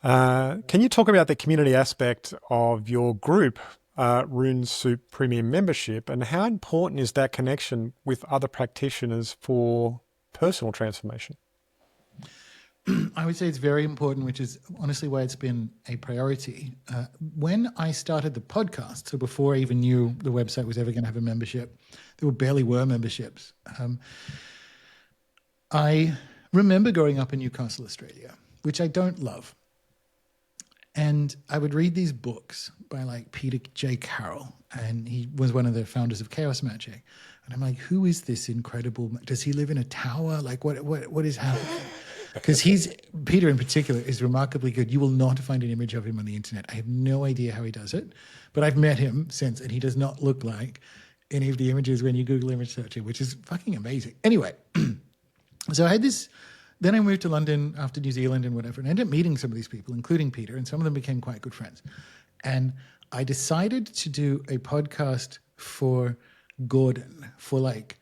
Speaker 1: Can you talk about the community aspect of your group, Rune Soup Premium membership, and how important is that connection with other practitioners for personal transformation?
Speaker 2: I would say it's very important, which is honestly why it's been a priority. When I started the podcast, so before I even knew the website was ever going to have a membership, there barely were memberships. I remember growing up in Newcastle, Australia, which I don't love. And I would read these books by like Peter J. Carroll, and he was one of the founders of Chaos Magic. And I'm like, who is this incredible? Does he live in a tower? Like, what is happening? Because Peter in particular is remarkably good. You will not find an image of him on the internet. I have no idea how he does it, but I've met him since, and he does not look like any of the images when you Google image searching, which is fucking amazing. Anyway, so I had this. Then I moved to London after New Zealand and whatever, and I ended up meeting some of these people, including Peter, and some of them became quite good friends. And I decided to do a podcast for Gordon, for like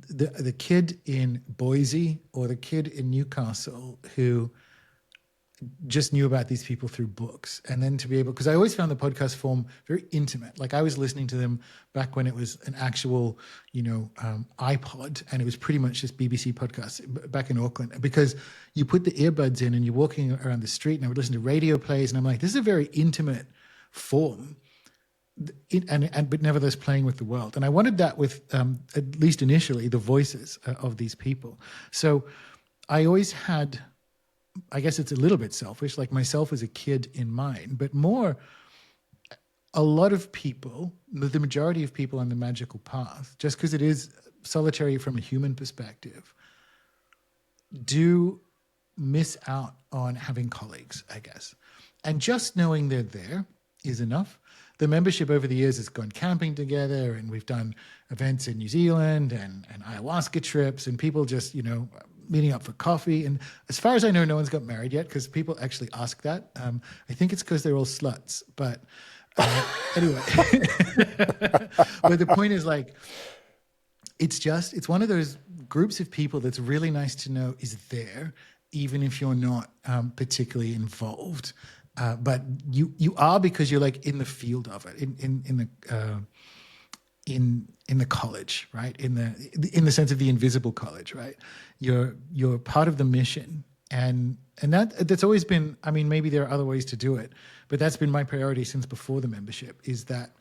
Speaker 2: the kid in Boise or the kid in Newcastle who just knew about these people through books. And then to be able, because I always found the podcast form very intimate. Like I was listening to them back when it was an actual, iPod, and it was pretty much just BBC podcasts back in Auckland, because you put the earbuds in and you're walking around the street, and I would listen to radio plays, and I'm like, this is a very intimate form. But nevertheless playing with the world. And I wanted that with, at least initially, the voices of these people. So I always had, I guess it's a little bit selfish, like myself as a kid in mind, but more a lot of people, the majority of people on the magical path, just because it is solitary from a human perspective, do miss out on having colleagues, I guess. And just knowing they're there is enough. The membership over the years has gone camping together, and we've done events in New Zealand and ayahuasca trips, and people just, meeting up for coffee. And as far as I know, no one's got married yet, because people actually ask that. I think it's because they're all sluts. But anyway, but the point is, like, it's one of those groups of people that's really nice to know is there, even if you're not particularly involved. But you are, because you're like in the field of it, in in the college, right? In the sense of the invisible college, right? You're part of the mission, and that's always been. I mean, maybe there are other ways to do it, but that's been my priority since before the membership. Is that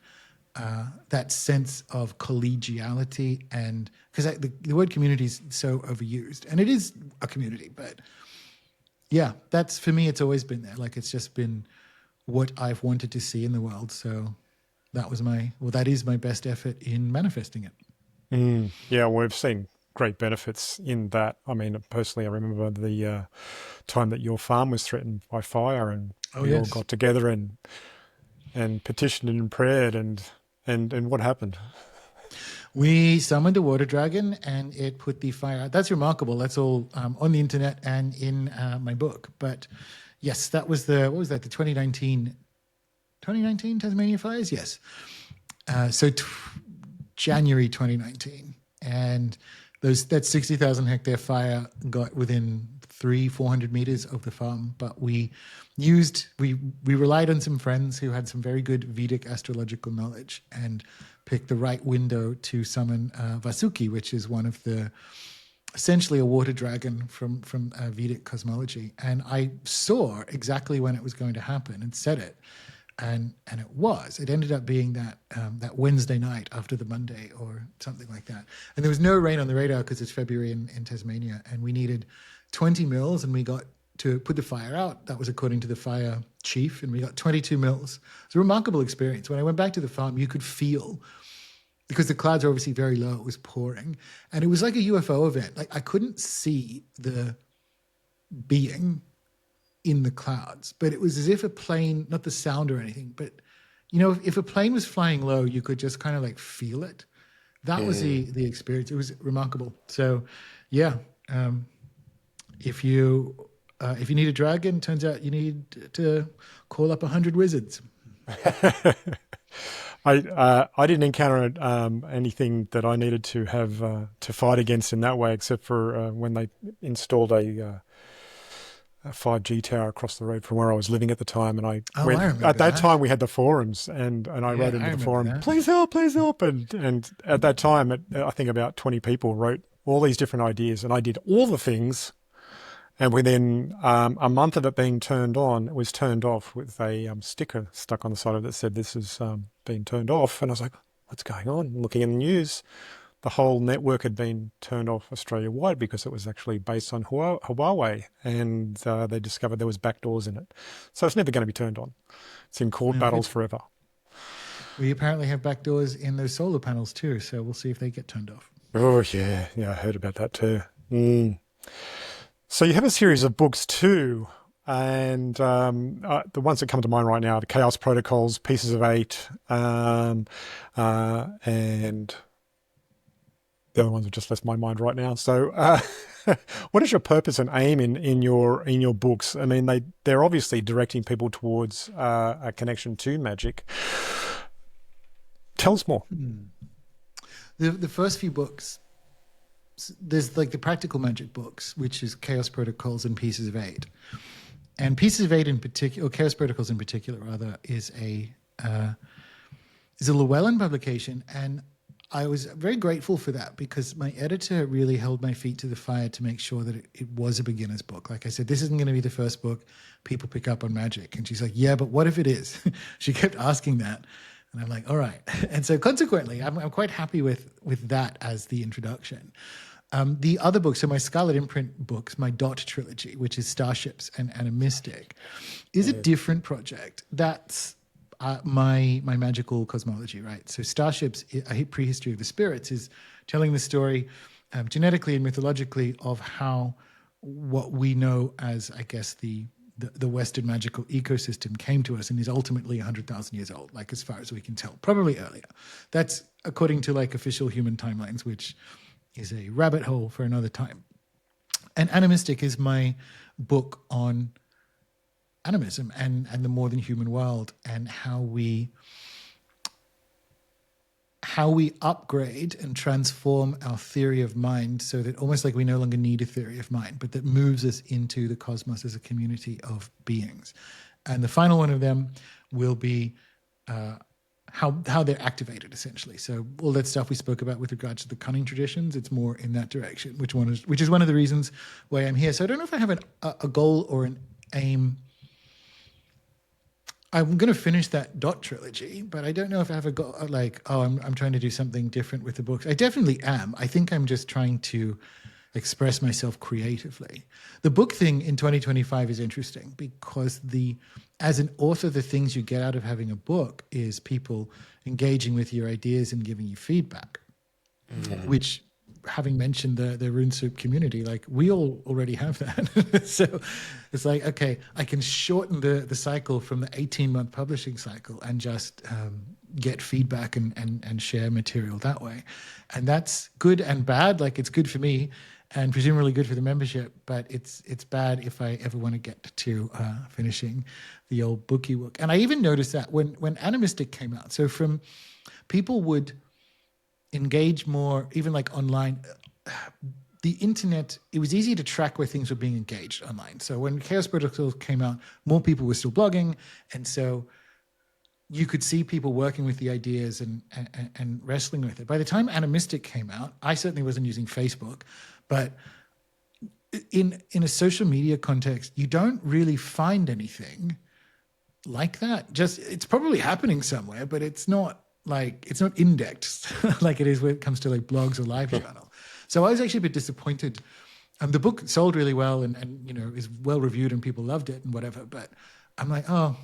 Speaker 2: sense of collegiality, and because the word community is so overused, and it is a community, but yeah, that's for me. It's always been there. Like it's just been what I've wanted to see in the world. So that is my best effort in manifesting it.
Speaker 1: Yeah, we've seen great benefits in that. I mean, personally, I remember the time that your farm was threatened by fire, and
Speaker 2: Oh
Speaker 1: we all
Speaker 2: yes,
Speaker 1: got together and petitioned and prayed, and what happened?
Speaker 2: we summoned a water dragon, and it put the fire out. That's remarkable. That's all on the internet and in my book. But yes, that was what was that? The 2019 Tasmania fires. Yes. So January 2019, and that 60,000 hectare fire got within 400 meters of the farm. But we relied on some friends who had some very good Vedic astrological knowledge and picked the right window to summon Vasuki, which is one of the essentially a water dragon from Vedic cosmology. And I saw exactly when it was going to happen and said it. And it ended up being that Wednesday night after the Monday or something like that. And there was no rain on the radar because it's February in Tasmania, and we needed 20 mils, and we got to put the fire out. That was according to the fire chief, and we got 22 mils. It's a remarkable experience. When I went back to the farm, you could feel, because the clouds are obviously very low, it was pouring, and it was like a UFO event. Like I couldn't see the being in the clouds, but it was as if a plane, not the sound or anything, but if a plane was flying low, you could just kind of like feel it. That was the experience. It was remarkable. So yeah, if you need a dragon, turns out you need to call up 100 wizards.
Speaker 1: I didn't encounter anything that I needed to have to fight against in that way, except for when they installed a 5G tower across the road from where I was living at the time, and I went.
Speaker 2: I remember
Speaker 1: At that
Speaker 2: that.
Speaker 1: time, we had the forums, and I wrote into
Speaker 2: I
Speaker 1: the
Speaker 2: remember
Speaker 1: forum,
Speaker 2: that.
Speaker 1: please help, and at that time, I think about 20 people wrote all these different ideas, and I did all the things, and within a month of it being turned on, it was turned off with a sticker stuck on the side of it that said this is being turned off, and I was like, what's going on? Looking in the news, the whole network had been turned off Australia-wide because it was actually based on Huawei, and they discovered there was backdoors in it. So it's never going to be turned on. It's in court
Speaker 2: No
Speaker 1: battles
Speaker 2: good.
Speaker 1: forever.
Speaker 2: We apparently have backdoors in those solar panels too, so we'll see if they get turned off.
Speaker 1: Oh, yeah, I heard about that too. So you have a series of books too, and the ones that come to mind right now are the Chaos Protocols, Pieces of Eight, and the other ones have just left my mind right now. So, what is your purpose and aim in your books? I mean, they're obviously directing people towards a connection to magic. Tell us more.
Speaker 2: The first few books, there's like the practical magic books, which is Chaos Protocols and Pieces of Eight. And Pieces of Eight in particular, or Chaos Protocols in particular, rather, is a Llewellyn publication, and I was very grateful for that because my editor really held my feet to the fire to make sure that it was a beginner's book. Like I said, this isn't going to be the first book people pick up on magic. And she's like, yeah, but what if it is? She kept asking that. And I'm like, all right. And so consequently, I'm quite happy with that as the introduction. The other books, so my Scarlet Imprint books, my Dot trilogy, which is Starships and Animistic, is a different project. That's my magical cosmology, right? So Starships, a prehistory of the spirits, is telling the story genetically and mythologically of how what we know as, I guess, the Western magical ecosystem came to us and is ultimately 100,000 years old, like as far as we can tell, probably earlier. That's according to like official human timelines, which is a rabbit hole for another time. And Animistic is my book on animism and the more than human world and how we upgrade and transform our theory of mind so that almost like we no longer need a theory of mind, but that moves us into the cosmos as a community of beings. And the final one of them will be how they're activated essentially. So all that stuff we spoke about with regards to the cunning traditions, it's more in that direction, which is one of the reasons why I'm here. So I don't know if I have a goal or an aim. I'm going to finish that Dot trilogy, but I don't know if I have a goal like, oh, I'm trying to do something different with the books. I definitely am. I think I'm just trying to express myself creatively. The book thing in 2025 is interesting because as an author, the things you get out of having a book is people engaging with your ideas and giving you feedback, which, having mentioned the Rune Soup community, like we all already have that. So it's like, okay, I can shorten the cycle from the 18-month publishing cycle and just get feedback and share material that way. And that's good and bad. Like it's good for me and presumably good for the membership, but it's bad if I ever want to get to finishing the old bookie book. And I even noticed that when Animistic came out, so from people would engage more, even like online. The internet, it was easy to track where things were being engaged online. So when Chaos Protocols came out, more people were still blogging. And so you could see people working with the ideas and wrestling with it. By the time Animistic came out, I certainly wasn't using Facebook, but in a social media context, you don't really find anything like that. Just it's probably happening somewhere, but it's not indexed like it is when it comes to like blogs or live channel. So I was actually a bit disappointed. The book sold really well and is well reviewed and people loved it and whatever. But I'm like, oh,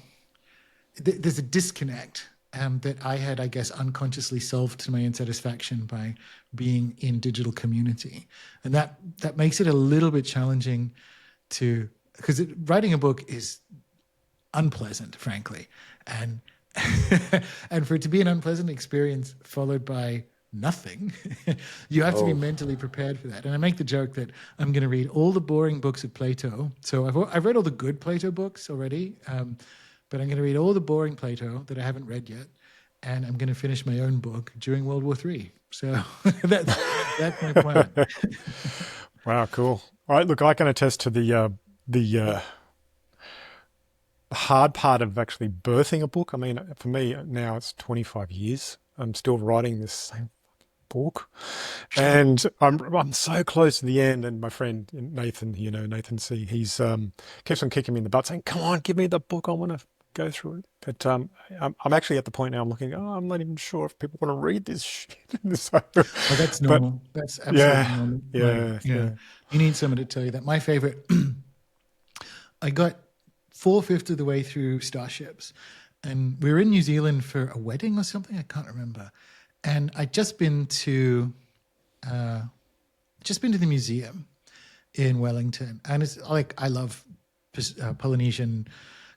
Speaker 2: there's a disconnect that I had, I guess, unconsciously solved to my own satisfaction by being in digital community, and that makes it a little bit challenging because writing a book is unpleasant, frankly, and and for it to be an unpleasant experience followed by nothing, you have to be mentally prepared for that. And I make the joke that I'm going to read all the boring books of Plato. So I've read all the good Plato books already, but I'm going to read all the boring Plato that I haven't read yet, and I'm going to finish my own book during World War III. So that's my plan.
Speaker 1: Wow, cool. All right, look, I can attest to the hard part of actually birthing a book. I mean, for me now it's 25 years. I'm still writing this same book, and I'm so close to the end. And my friend Nathan, Nathan C, he's keeps on kicking me in the butt, saying, "Come on, give me the book. I want to go through it." But I'm actually at the point now. I'm looking. Oh, I'm not even sure if people want to read this shit. So,
Speaker 2: Well, that's normal. That's absolutely normal.
Speaker 1: Yeah.
Speaker 2: You need someone to tell you that. My favorite. I got 4/5 of the way through Starships, and we were in New Zealand for a wedding or something. I can't remember. And I'd just been to the museum in Wellington, and it's like I love Polynesian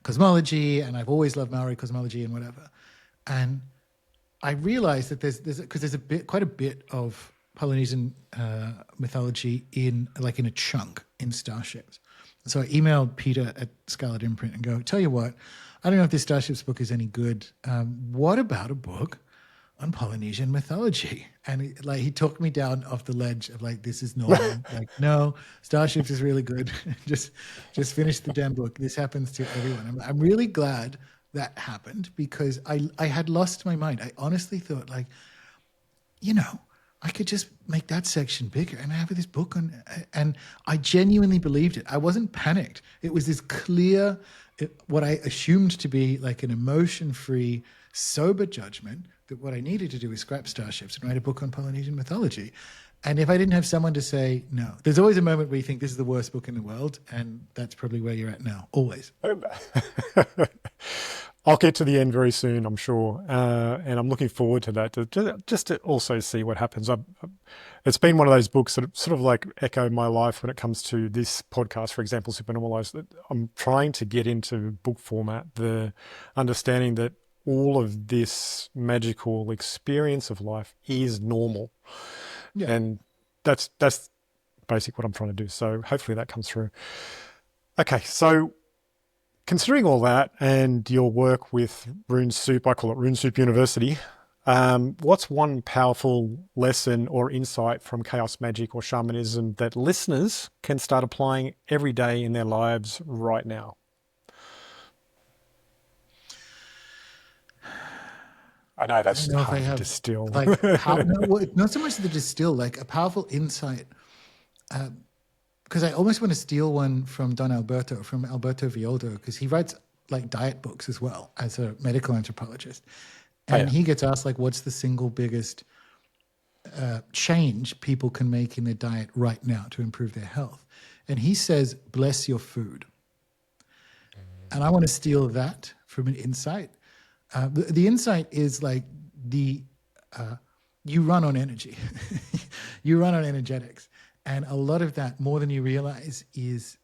Speaker 2: cosmology, and I've always loved Maori cosmology and whatever. And I realized that there's quite a bit of Polynesian mythology in a chunk in Starships. So I emailed Peter at Scarlet Imprint and go, tell you what, I don't know if this Starships book is any good. What about a book on Polynesian mythology? And he talked me down off the ledge of this is normal. No, Starships is really good. just finish the damn book. This happens to everyone. I'm really glad that happened because I had lost my mind. I honestly thought I could just make that section bigger and I have this book on, and I genuinely believed it. I wasn't panicked. It was this clear, what I assumed to be an emotion-free, sober judgment that what I needed to do is scrap Starships and write a book on Polynesian mythology. And if I didn't have someone to say no, there's always a moment where you think this is the worst book in the world, and that's probably where you're at now, always.
Speaker 1: I'll get to the end very soon, I'm sure, and I'm looking forward to that, just to also see what happens. It's been one of those books that sort of echo my life when it comes to this podcast, for example, Supernormalized. That I'm trying to get into book format, the understanding that all of this magical experience of life is normal, and that's basically what I'm trying to do. So hopefully that comes through. Okay, so considering all that and your work with Rune Soup, I call it Rune Soup University, what's one powerful lesson or insight from chaos magic or shamanism that listeners can start applying every day in their lives right now? I know
Speaker 2: I don't
Speaker 1: that's
Speaker 2: know if I
Speaker 1: hard to
Speaker 2: have
Speaker 1: distill.
Speaker 2: like how no, well, not so much the distill, like a powerful insight. Because I almost want to steal one from from Alberto Villoldo, because he writes like diet books as well as a medical anthropologist,
Speaker 1: Oh,
Speaker 2: and
Speaker 1: yeah.
Speaker 2: he gets asked like, what's the single biggest change people can make in their diet right now to improve their health, and he says, bless your food. And I want to steal that from an insight. The insight is like the you run on energy, you run on energetics, and a lot of that, more than you realize, is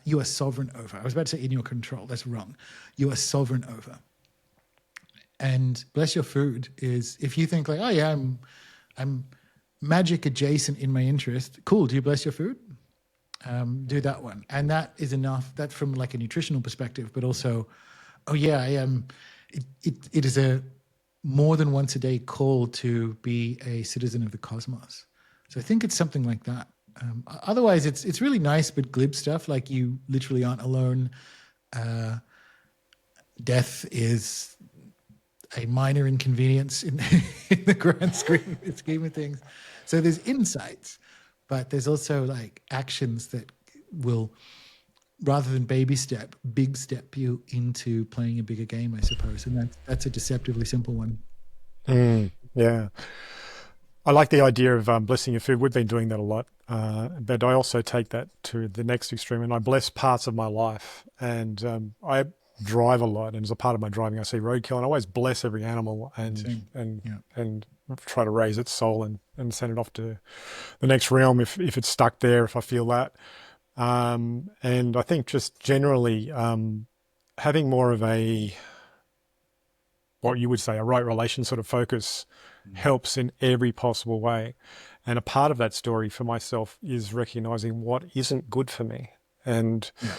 Speaker 2: you are sovereign over. I was about to say in your control. That's wrong. You are sovereign over. And bless your food is if you think like, oh yeah, I'm magic adjacent in my interest. Cool. Do you bless your food? Do that one, and that is enough. That's from like a nutritional perspective, but also, oh yeah, I am. It is a more than once a day call to be a citizen of the cosmos. So I think it's something like that. Otherwise, it's really nice but glib stuff. Like you literally aren't alone. Death is a minor inconvenience in, in the grand scheme of things. So there's insights, but there's also like actions that will, rather than baby step, big step you into playing a bigger game, I suppose. And that's a deceptively simple one.
Speaker 1: Yeah. I like the idea of blessing your food. We've been doing that a lot. But I also take that to the next extreme and I bless parts of my life. And I drive a lot. And as a part of my driving, I see roadkill and I always bless every animal
Speaker 2: Same.
Speaker 1: and,
Speaker 2: Yeah.
Speaker 1: and try to raise its soul and send it off to the next realm if it's stuck there, if I feel that. And I think just generally having more of what you would say, a right relation sort of focus helps in every possible way. And a part of that story for myself is recognizing what isn't good for me. And
Speaker 2: Yeah.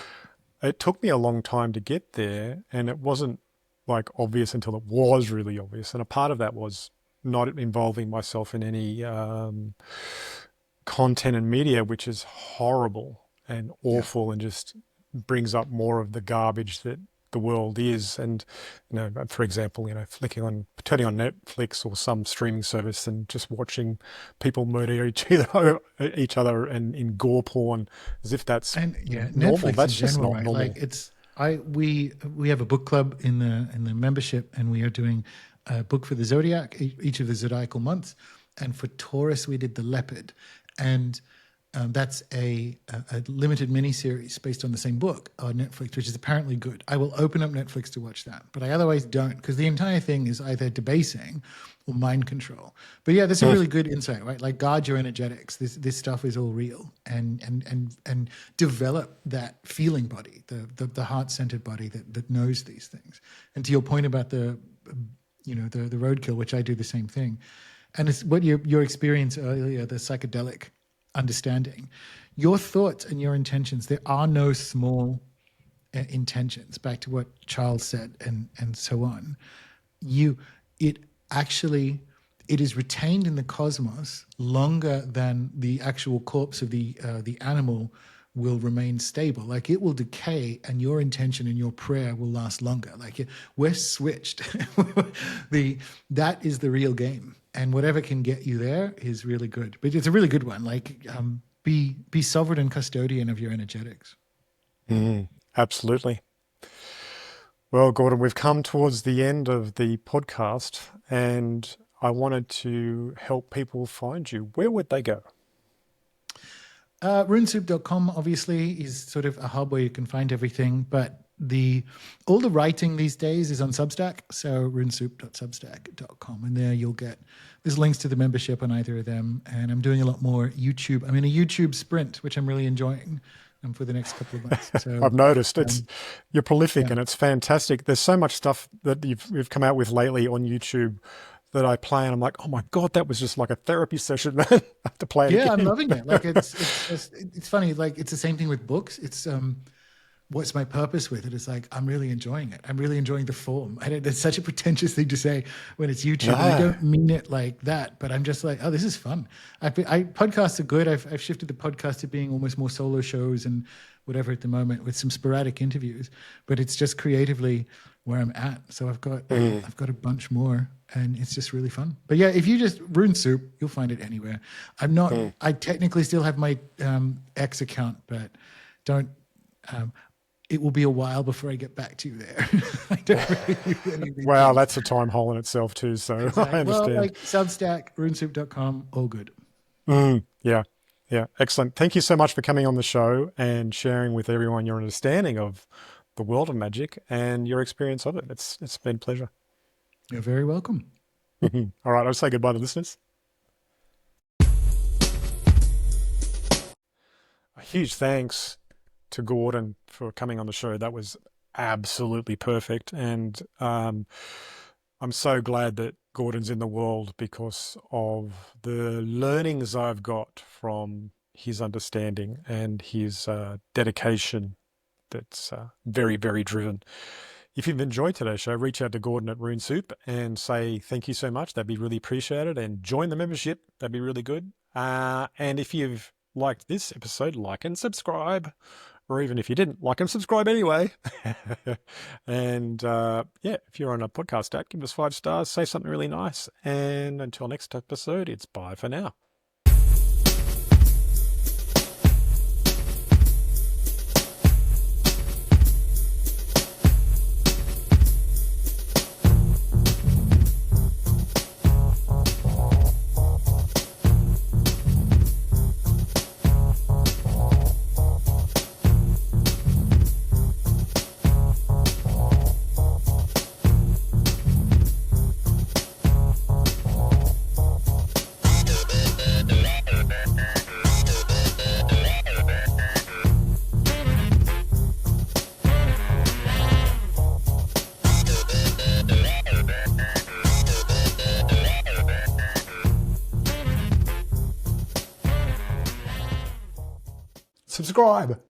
Speaker 1: it took me a long time to get there. And it wasn't like obvious until it was really obvious. And a part of that was not involving myself in any content and media, which is horrible and
Speaker 2: Yeah.
Speaker 1: awful and just brings up more of the garbage that the world is. And for example, turning on Netflix or some streaming service and just watching people murder each other and in gore porn as if that's
Speaker 2: And yeah,
Speaker 1: normal.
Speaker 2: Netflix in
Speaker 1: That's just
Speaker 2: general,
Speaker 1: not
Speaker 2: right? Like
Speaker 1: normal.
Speaker 2: we have a book club in the membership, and we are doing a book for the zodiac, each of the zodiacal months, and for Taurus we did the leopard, and that's a limited mini series based on the same book on Netflix, which is apparently good. I will open up Netflix to watch that, but I otherwise don't, because the entire thing is either debasing or mind control. But yeah, that's a really good insight, right? Like guard your energetics. This stuff is all real, and develop that feeling body, the heart centered body that knows these things. And to your point about the roadkill, which I do the same thing, and it's what your experience earlier, the psychedelic understanding, your thoughts and your intentions. There are no small intentions. Back to what Charles said, and so on. It actually it is retained in the cosmos longer than the actual corpse of the animal will remain stable. Like it will decay, and your intention and your prayer will last longer. Like we're switched. That is the real game, and whatever can get you there is really good. But it's a really good one. Like be sovereign and custodian of your energetics.
Speaker 1: Absolutely. Well, Gordon, we've come towards the end of the podcast and I wanted to help people find you. Where would they go?
Speaker 2: Runesoup.com obviously is sort of a hub where you can find everything, but all the writing these days is on Substack, so runesoup.substack.com, and there's links to the membership on either of them. And I'm doing a lot more YouTube. I'm in a YouTube sprint, which I'm really enjoying for the next couple of months. So
Speaker 1: I've noticed you're prolific
Speaker 2: yeah.
Speaker 1: and it's fantastic. There's so much stuff that you've come out with lately on YouTube that I play and I'm like, oh my God, that was just like a therapy session, man. I have to play it
Speaker 2: Yeah,
Speaker 1: again.
Speaker 2: I'm loving it. Like it's funny. Like it's the same thing with books. It's what's my purpose with it? It's like I'm really enjoying it. I'm really enjoying the form. It's such a pretentious thing to say when it's YouTube, and I don't mean it like that. But I'm just like, oh, this is fun. Podcasts are good. I've shifted the podcast to being almost more solo shows and whatever at the moment with some sporadic interviews. But it's just creatively where I'm at. So I've got a bunch more, and it's just really fun. But yeah, if you just Rune Soup, you'll find it anywhere. I'm not. I technically still have my X account, but don't. It will be a while before I get back to you there. I don't really do anything.
Speaker 1: Wow, that's a time hole in itself too. So
Speaker 2: Exactly.
Speaker 1: I
Speaker 2: Well,
Speaker 1: understand.
Speaker 2: like Substack, runesoup.com, all good.
Speaker 1: Yeah. Yeah. Excellent. Thank you so much for coming on the show and sharing with everyone your understanding of the world of magic and your experience of it. It's been a pleasure.
Speaker 2: You're very welcome.
Speaker 1: All right. I'll say goodbye to listeners. A huge thanks to Gordon for coming on the show. That was absolutely perfect. And I'm so glad that Gordon's in the world because of the learnings I've got from his understanding and his dedication that's very, very driven. If you've enjoyed today's show, reach out to Gordon at Rune Soup and say thank you so much. That'd be really appreciated. And join the membership. That'd be really good. And if you've liked this episode, like and subscribe. Or even if you didn't, like and subscribe anyway. And yeah, if you're on a podcast app, give us 5 stars, say something really nice. And until next episode, it's bye for now. Subscribe.